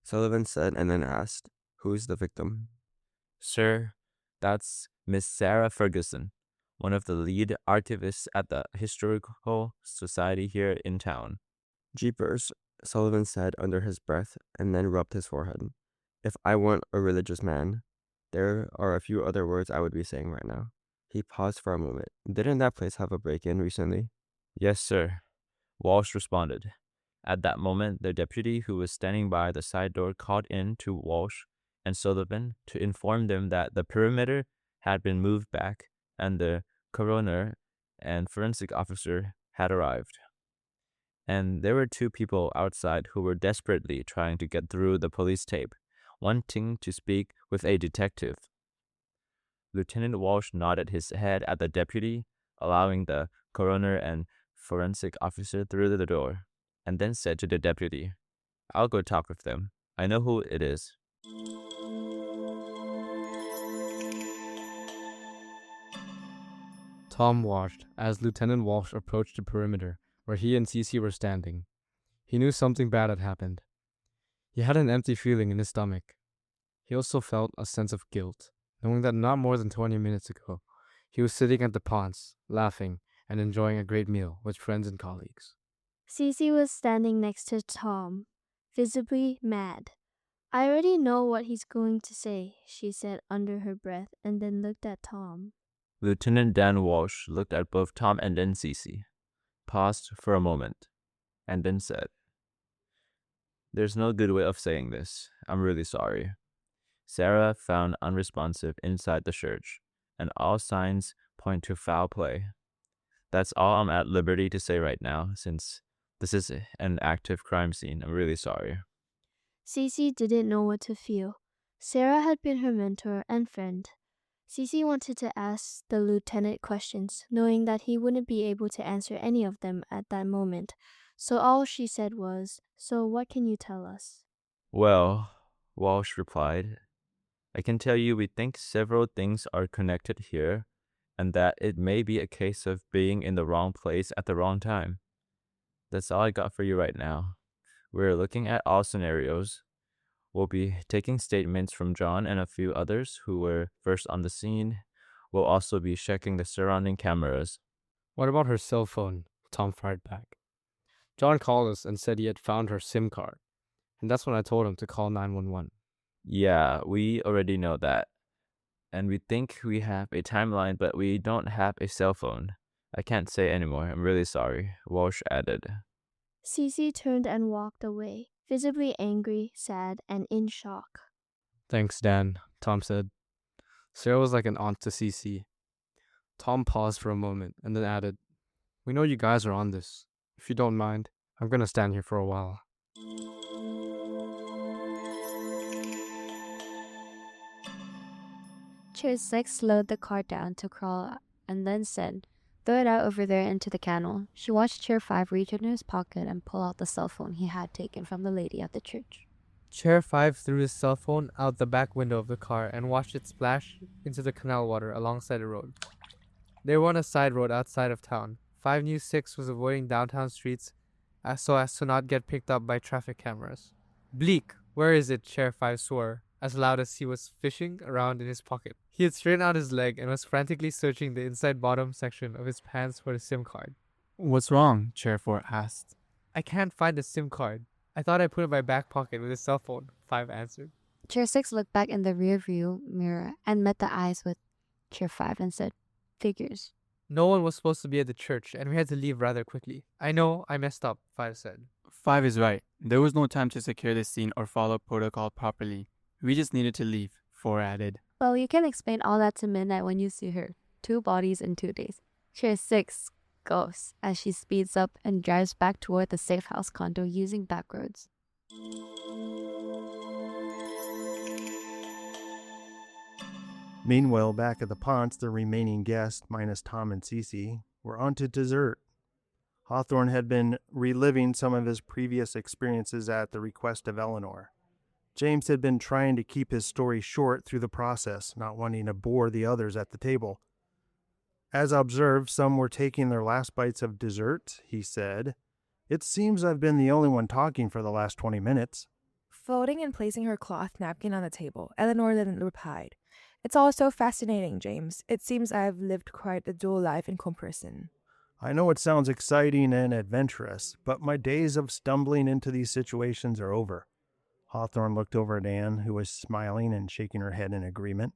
Sullivan said and then asked, who's the victim? Sir, that's Miss Sarah Ferguson, one of the lead archivists at the Historical Society here in town. Jeepers, Sullivan said under his breath and then rubbed his forehead. If I weren't a religious man, there are a few other words I would be saying right now. He paused for a moment. Didn't that place have a break-in recently? Yes, sir, Walsh responded. At that moment, the deputy who was standing by the side door called in to Walsh and Sullivan to inform them that the perimeter had been moved back and the coroner and forensic officer had arrived. And there were two people outside who were desperately trying to get through the police tape, wanting to speak with a detective. Lieutenant Walsh nodded his head at the deputy, allowing the coroner and forensic officer through the door, and then said to the deputy, "I'll go talk with them. I know who it is." Tom watched as Lieutenant Walsh approached the perimeter where he and Cece were standing. He knew something bad had happened. He had an empty feeling in his stomach. He also felt a sense of guilt, knowing that not more than 20 minutes ago, he was sitting at the ponds, laughing and enjoying a great meal with friends and colleagues. Cece was standing next to Tom, visibly mad. "I already know what he's going to say," she said under her breath, and then looked at Tom. Lieutenant Dan Walsh looked at both Tom and then Cece, paused for a moment, and then said, "There's no good way of saying this. I'm really sorry." Sarah found unresponsive inside the church, and all signs point to foul play. That's all I'm at liberty to say right now, since this is an active crime scene. I'm really sorry. Cece didn't know what to feel. Sarah had been her mentor and friend. Cece wanted to ask the lieutenant questions, knowing that he wouldn't be able to answer any of them at that moment. So all she said was, "So what can you tell us?" Well, Walsh replied, "I can tell you we think several things are connected here, and that it may be a case of being in the wrong place at the wrong time. That's all I got for you right now. We're looking at all scenarios. We'll be taking statements from John and a few others who were first on the scene. We'll also be checking the surrounding cameras." "What about her cell phone?" Tom fired back. "John called us and said he had found her SIM card, and that's when I told him to call 911. "Yeah, we already know that. And we think we have a timeline, but we don't have a cell phone. I can't say anymore. I'm really sorry," Walsh added. Cece turned and walked away, visibly angry, sad, and in shock. "Thanks, Dan," Tom said. Sarah was like an aunt to Cece. Tom paused for a moment and then added, "We know you guys are on this. If you don't mind, I'm gonna stand here for a while." Chair 6 slowed the car down to crawl and then said, "Throw it out over there into the canal." She watched Chair 5 reach into his pocket and pull out the cell phone he had taken from the lady at the church. Chair 5 threw his cell phone out the back window of the car and watched it splash into the canal water alongside the road. They were on a side road outside of town. 5 News 6 was avoiding downtown streets so as to not get picked up by traffic cameras. "Bleak, where is it?" Chair 5 swore, as loud as he was fishing around in his pocket. He had straightened out his leg and was frantically searching the inside bottom section of his pants for the SIM card. "What's wrong?" Chair 4 asked. "I can't find the SIM card. I thought I put it in my back pocket with his cell phone," 5 answered. Chair 6 looked back in the rear view mirror and met the eyes with Chair 5 and said, "Figures." "No one was supposed to be at the church, and we had to leave rather quickly." "I know, I messed up," 5 said. 5 is right. There was no time to secure the scene or follow protocol properly. We just needed to leave, 4 added. "Well, you can explain all that to Midnight when you see her. 2 bodies in 2 days." Chair 6 goes as she speeds up and drives back toward the safe house condo using back roads. Meanwhile, back at the Ponce, the remaining guests, minus Tom and Cece, were on to dessert. Hawthorne had been reliving some of his previous experiences at the request of Eleanor. James had been trying to keep his story short through the process, not wanting to bore the others at the table. As observed, some were taking their last bites of dessert, he said. "It seems I've been the only one talking for the last 20 minutes. Folding and placing her cloth napkin on the table, Eleanor then replied, "It's all so fascinating, James. It seems I've lived quite a dual life in comparison." I know it sounds exciting and adventurous, but my days of stumbling into these situations are over." Hawthorne looked over at Anne, who was smiling and shaking her head in agreement.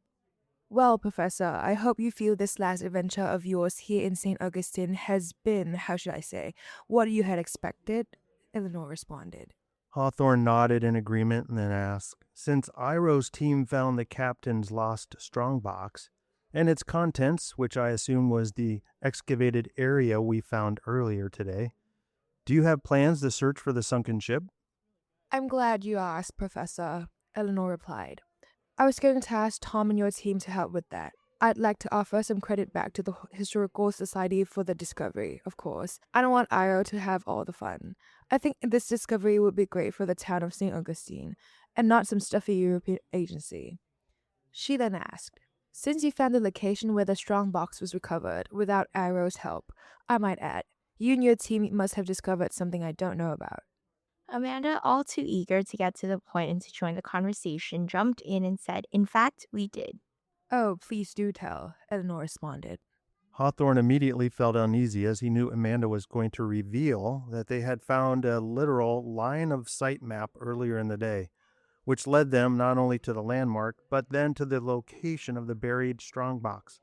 Well, Professor, I hope you feel this last adventure of yours here in St. Augustine has been, how should I say, what you had expected? Eleanor responded. Hawthorne nodded in agreement and then asked, since Iroh's team found the captain's lost strongbox and its contents, which I assume was the excavated area we found earlier today, do you have plans to search for the sunken ship? I'm glad you asked, Professor, Eleanor replied. I was going to ask Tom and your team to help with that. I'd like to offer some credit back to the Historical Society for the discovery, of course. I don't want Iro to have all the fun. I think this discovery would be great for the town of St. Augustine, and not some stuffy European agency. She then asked, since you found the location where the strong box was recovered without Iro's help, I might add, you and your team must have discovered something I don't know about. Amanda, all too eager to get to the point and to join the conversation, jumped in and said, in fact, we did. Oh, please do tell, Eleanor responded. Hawthorne immediately felt uneasy as he knew Amanda was going to reveal that they had found a literal line of sight map earlier in the day, which led them not only to the landmark, but then to the location of the buried strongbox,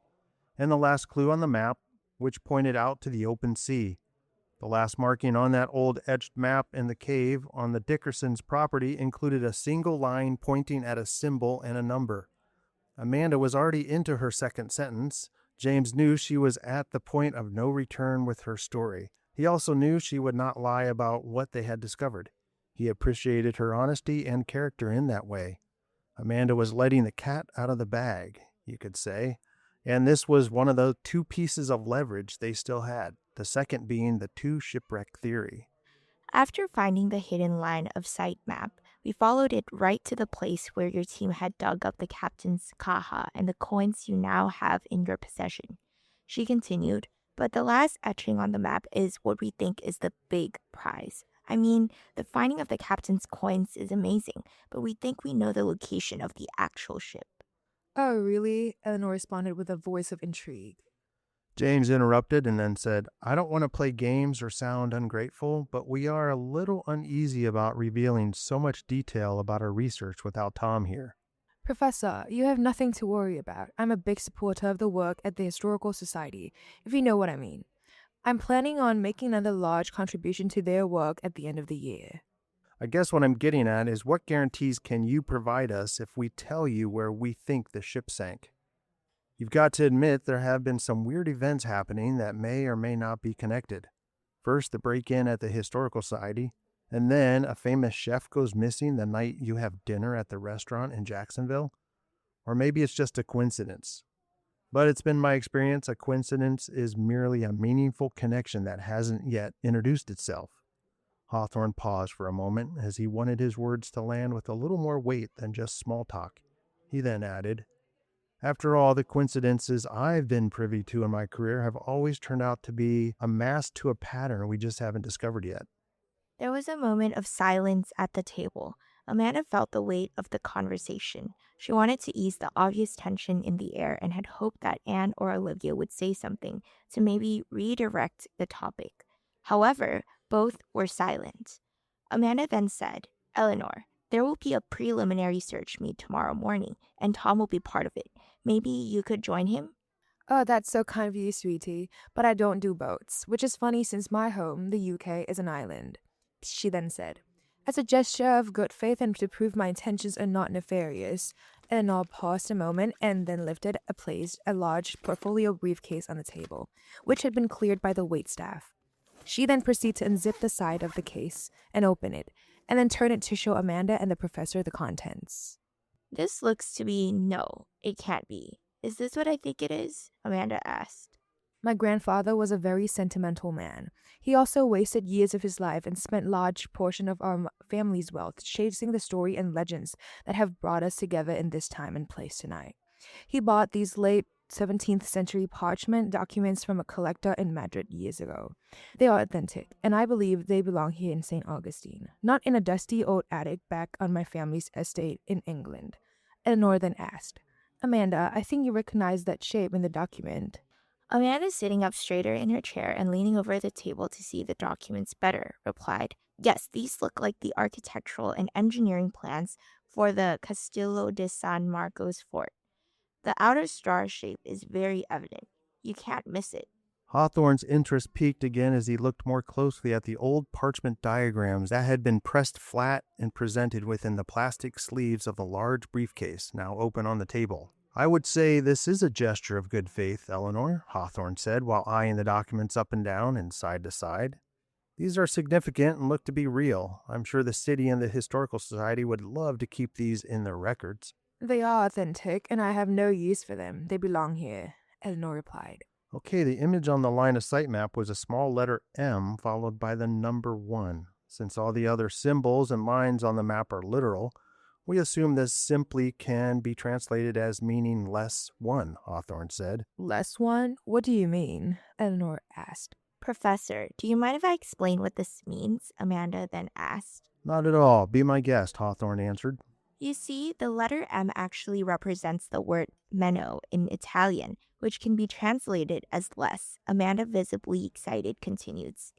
and the last clue on the map, which pointed out to the open sea. The last marking on that old etched map in the cave on the Dickersons' property included a single line pointing at a symbol and a number. Amanda was already into her second sentence. James knew she was at the point of no return with her story. He also knew she would not lie about what they had discovered. He appreciated her honesty and character in that way. Amanda was letting the cat out of the bag, you could say, and this was one of the two pieces of leverage they still had, the second being the two shipwreck theory. After finding the hidden line of sight map, we followed it right to the place where your team had dug up the captain's kaha and the coins you now have in your possession. She continued, but the last etching on the map is what we think is the big prize. I mean, the finding of the captain's coins is amazing, but we think we know the location of the actual ship. Oh, really? Eleanor responded with a voice of intrigue. James interrupted and then said, I don't want to play games or sound ungrateful, but we are a little uneasy about revealing so much detail about our research without Tom here. Professor, you have nothing to worry about. I'm a big supporter of the work at the Historical Society, if you know what I mean. I'm planning on making another large contribution to their work at the end of the year. I guess what I'm getting at is what guarantees can you provide us if we tell you where we think the ship sank? You've got to admit there have been some weird events happening that may or may not be connected. First, the break-in at the Historical Society, and then a famous chef goes missing the night you have dinner at the restaurant in Jacksonville. Or maybe it's just a coincidence. But it's been my experience a coincidence is merely a meaningful connection that hasn't yet introduced itself. Hawthorne paused for a moment as he wanted his words to land with a little more weight than just small talk. He then added, after all, the coincidences I've been privy to in my career have always turned out to be a mask to a pattern we just haven't discovered yet. There was a moment of silence at the table. Amanda felt the weight of the conversation. She wanted to ease the obvious tension in the air and had hoped that Anne or Olivia would say something to maybe redirect the topic. However, both were silent. Amanda then said, Eleanor, there will be a preliminary search meet tomorrow morning, and Tom will be part of it. Maybe you could join him? Oh, that's so kind of you, sweetie, but I don't do boats, which is funny since my home, the UK, is an island. She then said, as a gesture of good faith and to prove my intentions are not nefarious. Eleanor paused a moment and then placed a large portfolio briefcase on the table, which had been cleared by the waitstaff. She then proceeded to unzip the side of the case and open it, and then turn it to show Amanda and the professor the contents. This looks to be no, it can't be. Is this what I think it is? Amanda asked. My grandfather was a very sentimental man. He also wasted years of his life and spent large portion of our family's wealth chasing the story and legends that have brought us together in this time and place tonight. He bought these late 17th century parchment documents from a collector in Madrid years ago. They are authentic, and I believe they belong here in St. Augustine, not in a dusty old attic back on my family's estate in England. Eleanor then asked, Amanda, I think you recognize that shape in the document. Amanda, sitting up straighter in her chair and leaning over the table to see the documents better, replied, Yes, these look like the architectural and engineering plans for the Castillo de San Marcos fort. The outer star shape is very evident. You can't miss it. Hawthorne's interest peaked again as he looked more closely at the old parchment diagrams that had been pressed flat and presented within the plastic sleeves of the large briefcase, now open on the table. I would say this is a gesture of good faith, Eleanor, Hawthorne said while eyeing the documents up and down and side to side. These are significant and look to be real. I'm sure the city and the Historical Society would love to keep these in their records. They are authentic, and I have no use for them. They belong here, Eleanor replied. Okay, the image on the line of sight map was a small letter M followed by the number 1. Since all the other symbols and lines on the map are literal, we assume this simply can be translated as meaning less 1, Hawthorne said. Less 1? What do you mean? Eleanor asked. Professor, do you mind if I explain what this means? Amanda then asked. Not at all. Be my guest, Hawthorne answered. You see, the letter M actually represents the word meno in Italian, which can be translated as less. Amanda, visibly excited, continues.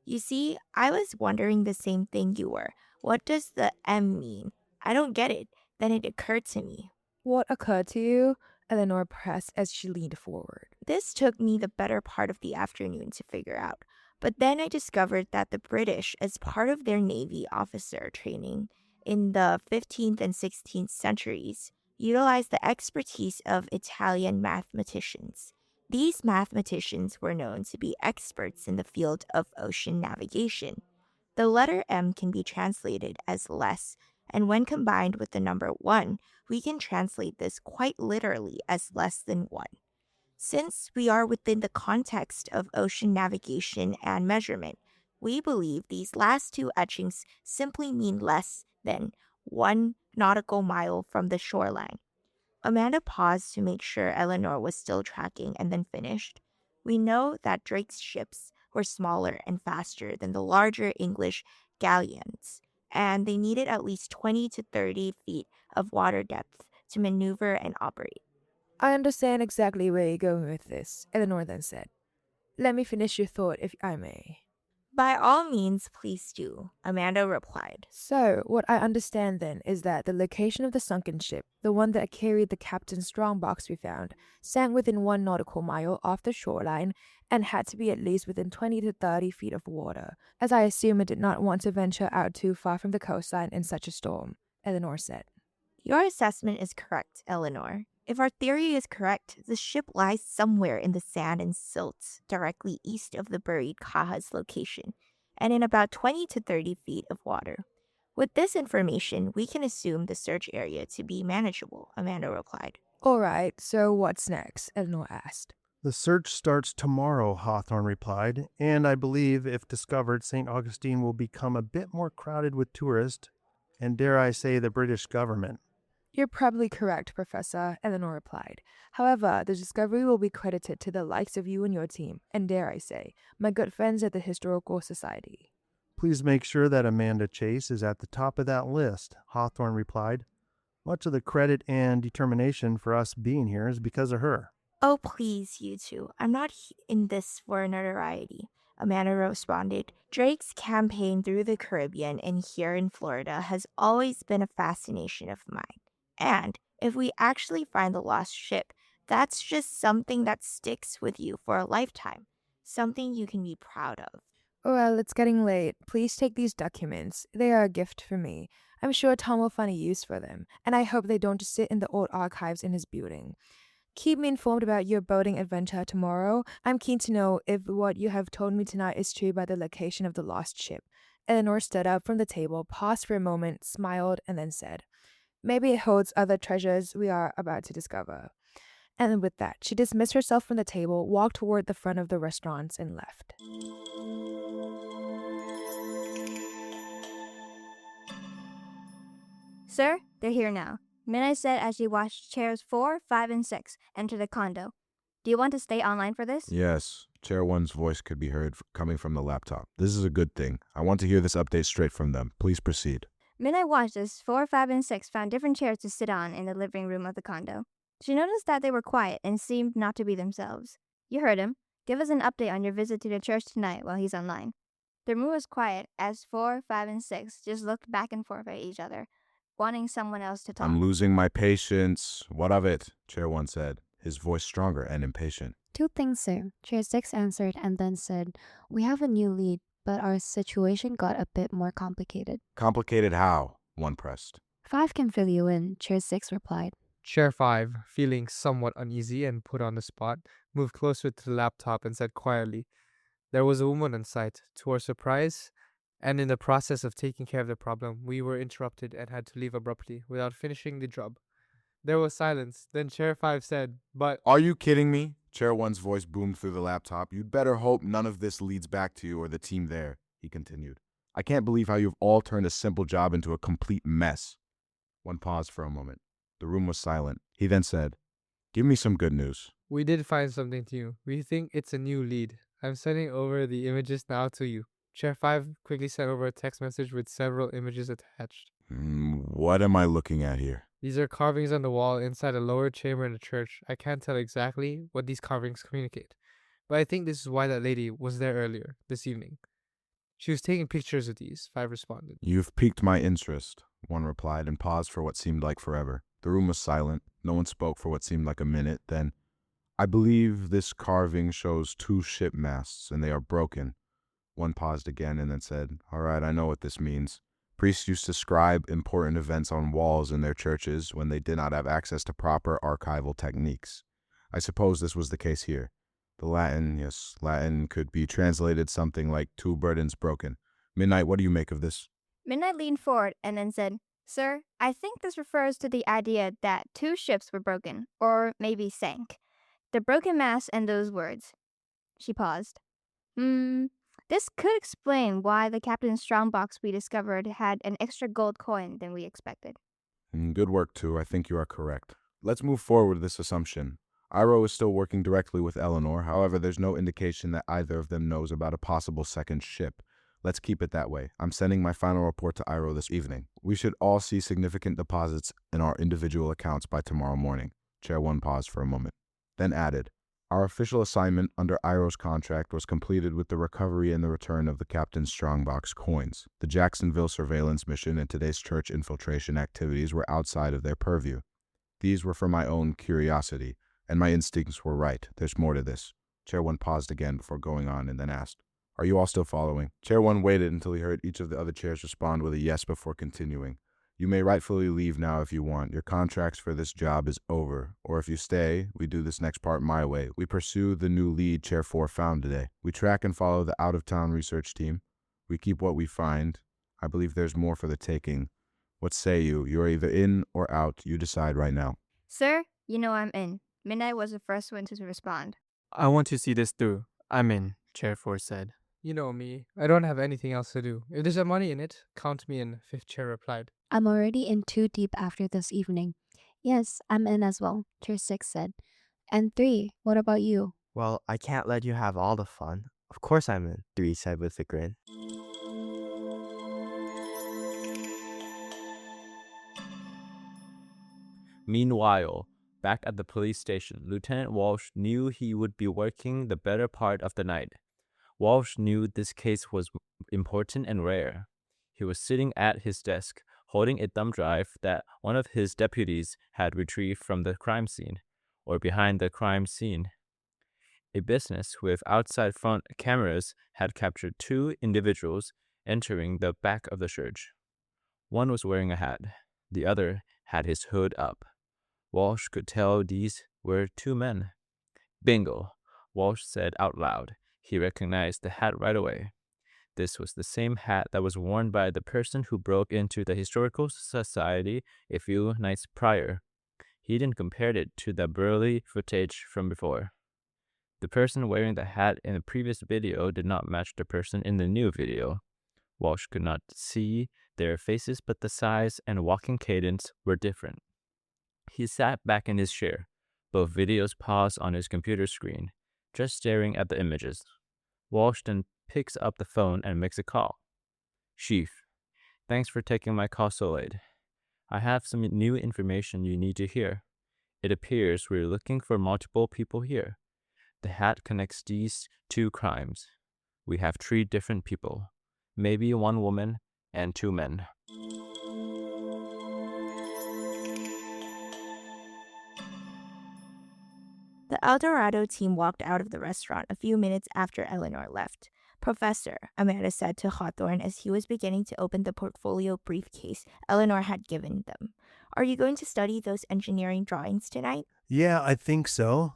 You see, I was wondering the same thing you were. What does the M mean? I don't get it. Then it occurred to me. What occurred to you? Eleanor pressed as she leaned forward. This took me the better part of the afternoon to figure out. But then I discovered that the British, as part of their Navy officer training in the 15th and 16th centuries, utilized the expertise of Italian mathematicians. These mathematicians were known to be experts in the field of ocean navigation. The letter M can be translated as less, and when combined with the number 1, we can translate this quite literally as less than 1. Since we are within the context of ocean navigation and measurement, we believe these last two etchings simply mean less than 1 nautical mile from the shoreline. Amanda paused to make sure Eleanor was still tracking and then finished. We know that Drake's ships were smaller and faster than the larger English galleons, and they needed at least 20 to 30 feet of water depth to maneuver and operate. I understand exactly where you're going with this, Eleanor then said. Let me finish your thought, if I may. By all means, please do, Amanda replied. So, what I understand then is that the location of the sunken ship, the one that carried the captain's strongbox we found, sank within 1 nautical mile off the shoreline and had to be at least within 20 to 30 feet of water, as I assume it did not want to venture out too far from the coastline in such a storm, Eleanor said. Your assessment is correct, Eleanor. If our theory is correct, the ship lies somewhere in the sand and silt directly east of the buried Kaha's location, and in about 20 to 30 feet of water. With this information, we can assume the search area to be manageable, Amanda replied. All right, so what's next? Eleanor asked. The search starts tomorrow, Hawthorne replied, and I believe, if discovered, St. Augustine will become a bit more crowded with tourists, and dare I say the British government. You're probably correct, Professor, Eleanor replied. However, the discovery will be credited to the likes of you and your team, and dare I say, my good friends at the Historical Society. Please make sure that Amanda Chase is at the top of that list, Hawthorne replied. Much of the credit and determination for us being here is because of her. Oh, please, you two. I'm not in this for notoriety, Amanda responded. Drake's campaign through the Caribbean and here in Florida has always been a fascination of mine. And if we actually find the lost ship, that's just something that sticks with you for a lifetime. Something you can be proud of. Well, it's getting late. Please take these documents. They are a gift for me. I'm sure Tom will find a use for them, and I hope they don't just sit in the old archives in his building. Keep me informed about your boating adventure tomorrow. I'm keen to know if what you have told me tonight is true about the location of the lost ship. Eleanor stood up from the table, paused for a moment, smiled, and then said, Maybe it holds other treasures we are about to discover. And with that, she dismissed herself from the table, walked toward the front of the restaurants, and left. Sir, they're here now. Midnight said as she watched chairs 4, 5, and 6 enter the condo. Do you want to stay online for this? Yes. Chair 1's voice could be heard coming from the laptop. This is a good thing. I want to hear this update straight from them. Please proceed. Midnight watched as 4, 5, and 6 found different chairs to sit on in the living room of the condo. She noticed that they were quiet and seemed not to be themselves. You heard him. Give us an update on your visit to the church tonight while he's online. The room was quiet as 4, 5, and 6 just looked back and forth at each other. wanting someone else to talk. I'm losing my patience. What of it? Chair 1 said, his voice stronger and impatient. 2 things, sir. Chair 6 answered and then said, we have a new lead, but our situation got a bit more complicated. Complicated how? 1 pressed. 5 can fill you in, Chair 6 replied. Chair 5, feeling somewhat uneasy and put on the spot, moved closer to the laptop and said quietly, there was a woman in sight. To our surprise, and in the process of taking care of the problem, we were interrupted and had to leave abruptly without finishing the job. There was silence. Then Chair 5 said, but... Are you kidding me? Chair 1's voice boomed through the laptop. You'd better hope none of this leads back to you or the team there, he continued. I can't believe how you've all turned a simple job into a complete mess. 1 paused for a moment. The room was silent. He then said, give me some good news. We did find something new. We think it's a new lead. I'm sending over the images now to you. Chair 5 quickly sent over a text message with several images attached. What am I looking at here? These are carvings on the wall inside a lower chamber in the church. I can't tell exactly what these carvings communicate, but I think this is why that lady was there earlier this evening. She was taking pictures of these, 5 responded. You've piqued my interest, 1 replied and paused for what seemed like forever. The room was silent. No one spoke for what seemed like a minute. Then, I believe this carving shows 2 ship masts and they are broken. 1 paused again and then said, all right, I know what this means. Priests used to scribe important events on walls in their churches when they did not have access to proper archival techniques. I suppose this was the case here. The Latin could be translated something like 2 burdens broken. Midnight, what do you make of this? Midnight leaned forward and then said, sir, I think this refers to the idea that 2 ships were broken, or maybe sank. The broken mast and those words. She paused. This could explain why the captain's strongbox we discovered had an extra gold coin than we expected. Good work, too. I think you are correct. Let's move forward with this assumption. Iro is still working directly with Eleanor. However, there's no indication that either of them knows about a possible second ship. Let's keep it that way. I'm sending my final report to Iro this evening. We should all see significant deposits in our individual accounts by tomorrow morning. Chair 1 paused for a moment, then added, our official assignment under Iro's contract was completed with the recovery and the return of the captain's strongbox coins. The Jacksonville surveillance mission and today's church infiltration activities were outside of their purview. These were for my own curiosity, and my instincts were right. There's more to this. Chair 1 paused again before going on and then asked, are you all still following? Chair 1 waited until he heard each of the other chairs respond with a yes before continuing. You may rightfully leave now if you want. Your contracts for this job is over. Or if you stay, we do this next part my way. We pursue the new lead Chair 4 found today. We track and follow the out-of-town research team. We keep what we find. I believe there's more for the taking. What say you? You're either in or out. You decide right now. Sir, you know I'm in. Midnight was the first one to respond. I want to see this through. I'm in, Chair 4 said. You know me. I don't have anything else to do. If there's money in it, count me in, 5th chair replied. I'm already in 2 deep after this evening. Yes, I'm in as well, Chair 6 said. And 3, what about you? Well, I can't let you have all the fun. Of course I'm in, 3 said with a grin. Meanwhile, back at the police station, Lieutenant Walsh knew he would be working the better part of the night. Walsh knew this case was important and rare. He was sitting at his desk, holding a thumb drive that one of his deputies had retrieved from the crime scene, or behind the crime scene. A business with outside front cameras had captured 2 individuals entering the back of the church. One was wearing a hat. The other had his hood up. Walsh could tell these were 2 men. Bingo, Walsh said out loud. He recognized the hat right away. This was the same hat that was worn by the person who broke into the Historical Society a few nights prior. He then compared it to the burly footage from before. The person wearing the hat in the previous video did not match the person in the new video. Walsh could not see their faces, but the size and walking cadence were different. He sat back in his chair, both videos paused on his computer screen, just staring at the images. Walsh then picks up the phone and makes a call. Chief, thanks for taking my call so late. I have some new information you need to hear. It appears we're looking for multiple people here. The hat connects these 2 crimes. We have 3 different people, maybe 1 woman and 2 men. The El Dorado team walked out of the restaurant a few minutes after Eleanor left. Professor, Amanda said to Hawthorne as he was beginning to open the portfolio briefcase Eleanor had given them. Are you going to study those engineering drawings tonight? Yeah, I think so.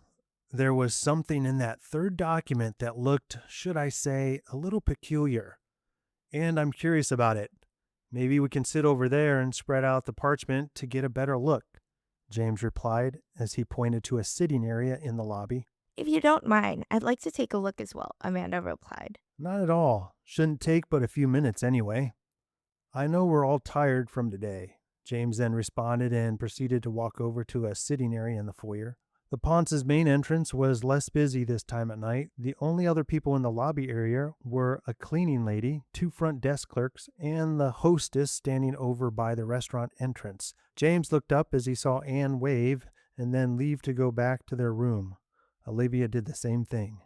There was something in that third document that looked, should I say, a little peculiar. And I'm curious about it. Maybe we can sit over there and spread out the parchment to get a better look, James replied as he pointed to a sitting area in the lobby. If you don't mind, I'd like to take a look as well, Amanda replied. Not at all. Shouldn't take but a few minutes anyway. I know we're all tired from today, James then responded and proceeded to walk over to a sitting area in the foyer. The Ponce's main entrance was less busy this time at night. The only other people in the lobby area were a cleaning lady, 2 front desk clerks, and the hostess standing over by the restaurant entrance. James looked up as he saw Anne wave and then leave to go back to their room. Olivia did the same thing.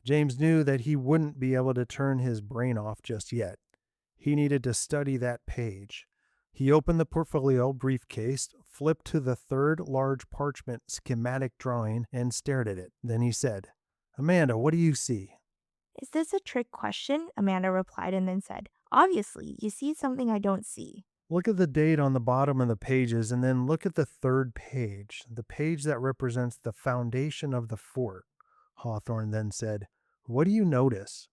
James knew that he wouldn't be able to turn his brain off just yet. He needed to study that page. He opened the portfolio briefcase, flipped to the third large parchment schematic drawing, and stared at it. Then he said, Amanda, what do you see? Is this a trick question? Amanda replied and then said, Obviously, you see something I don't see. Look at the date on the bottom of the pages and then look at the third page, the page that represents the foundation of the fort. Hawthorne then said, What do you notice?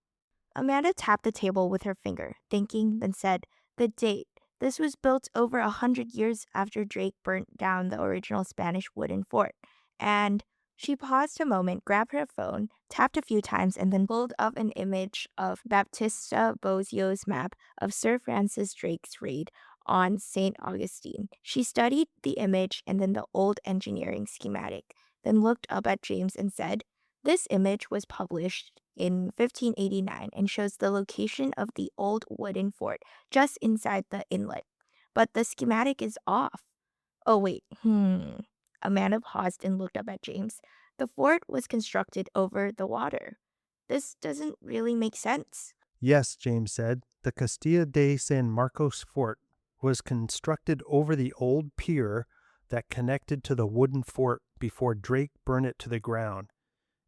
Amanda tapped the table with her finger, thinking, then said, The date. This was built over 100 years after Drake burnt down the original Spanish wooden fort. And she paused a moment, grabbed her phone, tapped a few times, and then pulled up an image of Baptista Bozio's map of Sir Francis Drake's raid on St. Augustine. She studied the image and then the old engineering schematic, then looked up at James and said, This image was published in 1589 and shows the location of the old wooden fort just inside the inlet. But the schematic is off. Oh, wait. Amanda paused and looked up at James. The fort was constructed over the water. This doesn't really make sense. Yes, James said. The Castilla de San Marcos fort was constructed over the old pier that connected to the wooden fort before Drake burned it to the ground.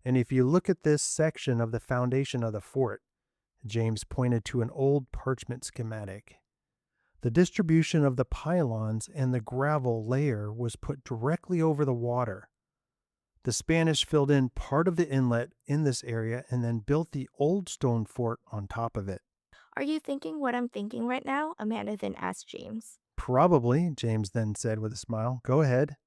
And if you look at this section of the foundation of the fort, James pointed to an old parchment schematic. The distribution of the pylons and the gravel layer was put directly over the water. The Spanish filled in part of the inlet in this area and then built the old stone fort on top of it. Are you thinking what I'm thinking right now? Amanda then asked James. Probably, James then said with a smile. Go ahead.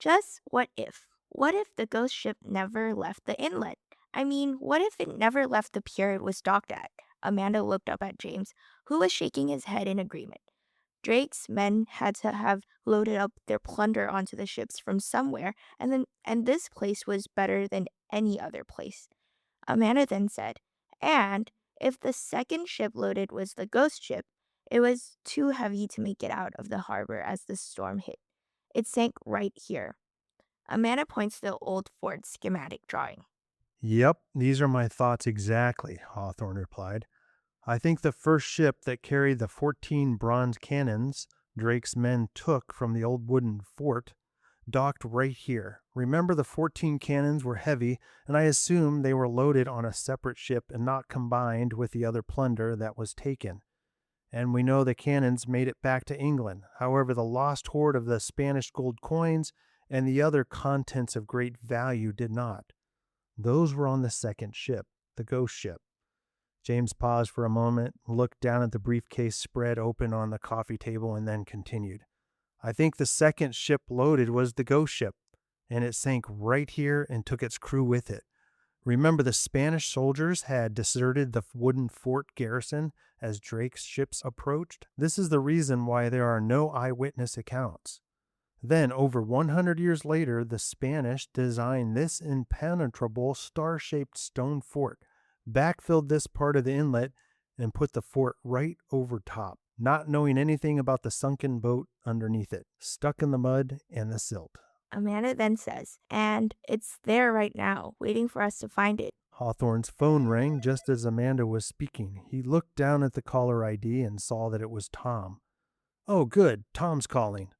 Just what if? What if the ghost ship never left the inlet? I mean, what if it never left the pier it was docked at? Amanda looked up at James, who was shaking his head in agreement. Drake's men had to have loaded up their plunder onto the ships from somewhere, and this place was better than any other place. Amanda then said, and if the second ship loaded was the ghost ship, it was too heavy to make it out of the harbor as the storm hit. It sank right here. Amanda points to the old fort schematic drawing. Yep, these are my thoughts exactly, Hawthorne replied. I think the first ship that carried the 14 bronze cannons Drake's men took from the old wooden fort docked right here. Remember, the 14 cannons were heavy, and I assume they were loaded on a separate ship and not combined with the other plunder that was taken. And we know the cannons made it back to England. However, the lost hoard of the Spanish gold coins and the other contents of great value did not. Those were on the second ship, the ghost ship. James paused for a moment, looked down at the briefcase spread open on the coffee table, and then continued. I think the second ship loaded was the ghost ship, and it sank right here and took its crew with it. Remember, the Spanish soldiers had deserted the wooden fort garrison as Drake's ships approached? This is the reason why there are no eyewitness accounts. Then, over 100 years later, the Spanish designed this impenetrable star-shaped stone fort, backfilled this part of the inlet, and put the fort right over top, not knowing anything about the sunken boat underneath it, stuck in the mud and the silt. Amanda then says, and it's there right now, waiting for us to find it. Hawthorne's phone rang just as Amanda was speaking. He looked down at the caller ID and saw that it was Tom. Oh, good, Tom's calling.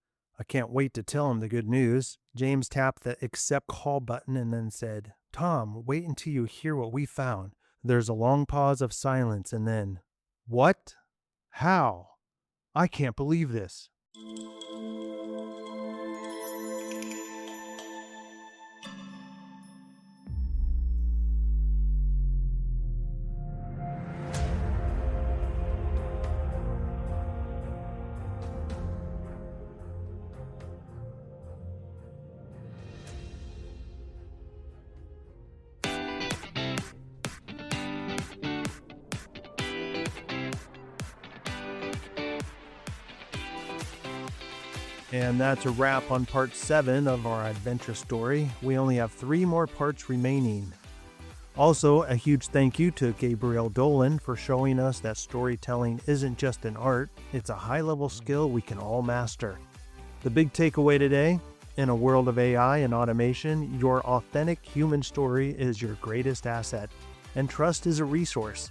I can't wait to tell him the good news. James tapped the accept call button and then said, Tom, wait until you hear what we found. There's a long pause of silence and then, what? How? I can't believe this. And that's a wrap on part 7 of our adventure story. We only have 3 more parts remaining. Also, a huge thank you to Gabrielle Dolan for showing us that storytelling isn't just an art, it's a high-level skill we can all master. The big takeaway today, in a world of AI and automation, your authentic human story is your greatest asset, and trust is a resource.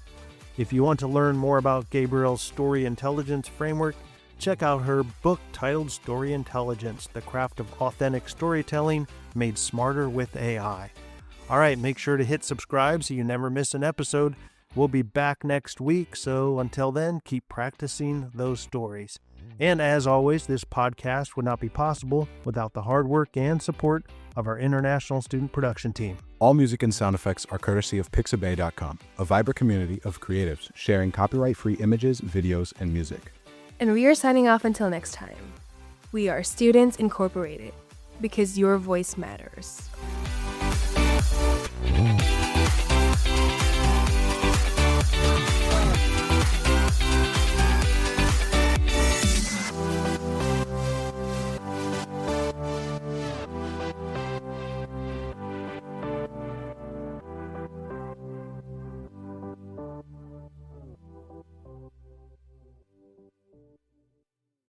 If you want to learn more about Gabrielle's story intelligence framework, check out her book titled Story Intelligence, The Craft of Authentic Storytelling Made Smarter with AI. All right, make sure to hit subscribe so you never miss an episode. We'll be back next week, so until then, keep practicing those stories. And as always, this podcast would not be possible without the hard work and support of our international student production team. All music and sound effects are courtesy of Pixabay.com, a vibrant community of creatives sharing copyright-free images, videos, and music. And we are signing off until next time. We are Students Incorporated, because your voice matters.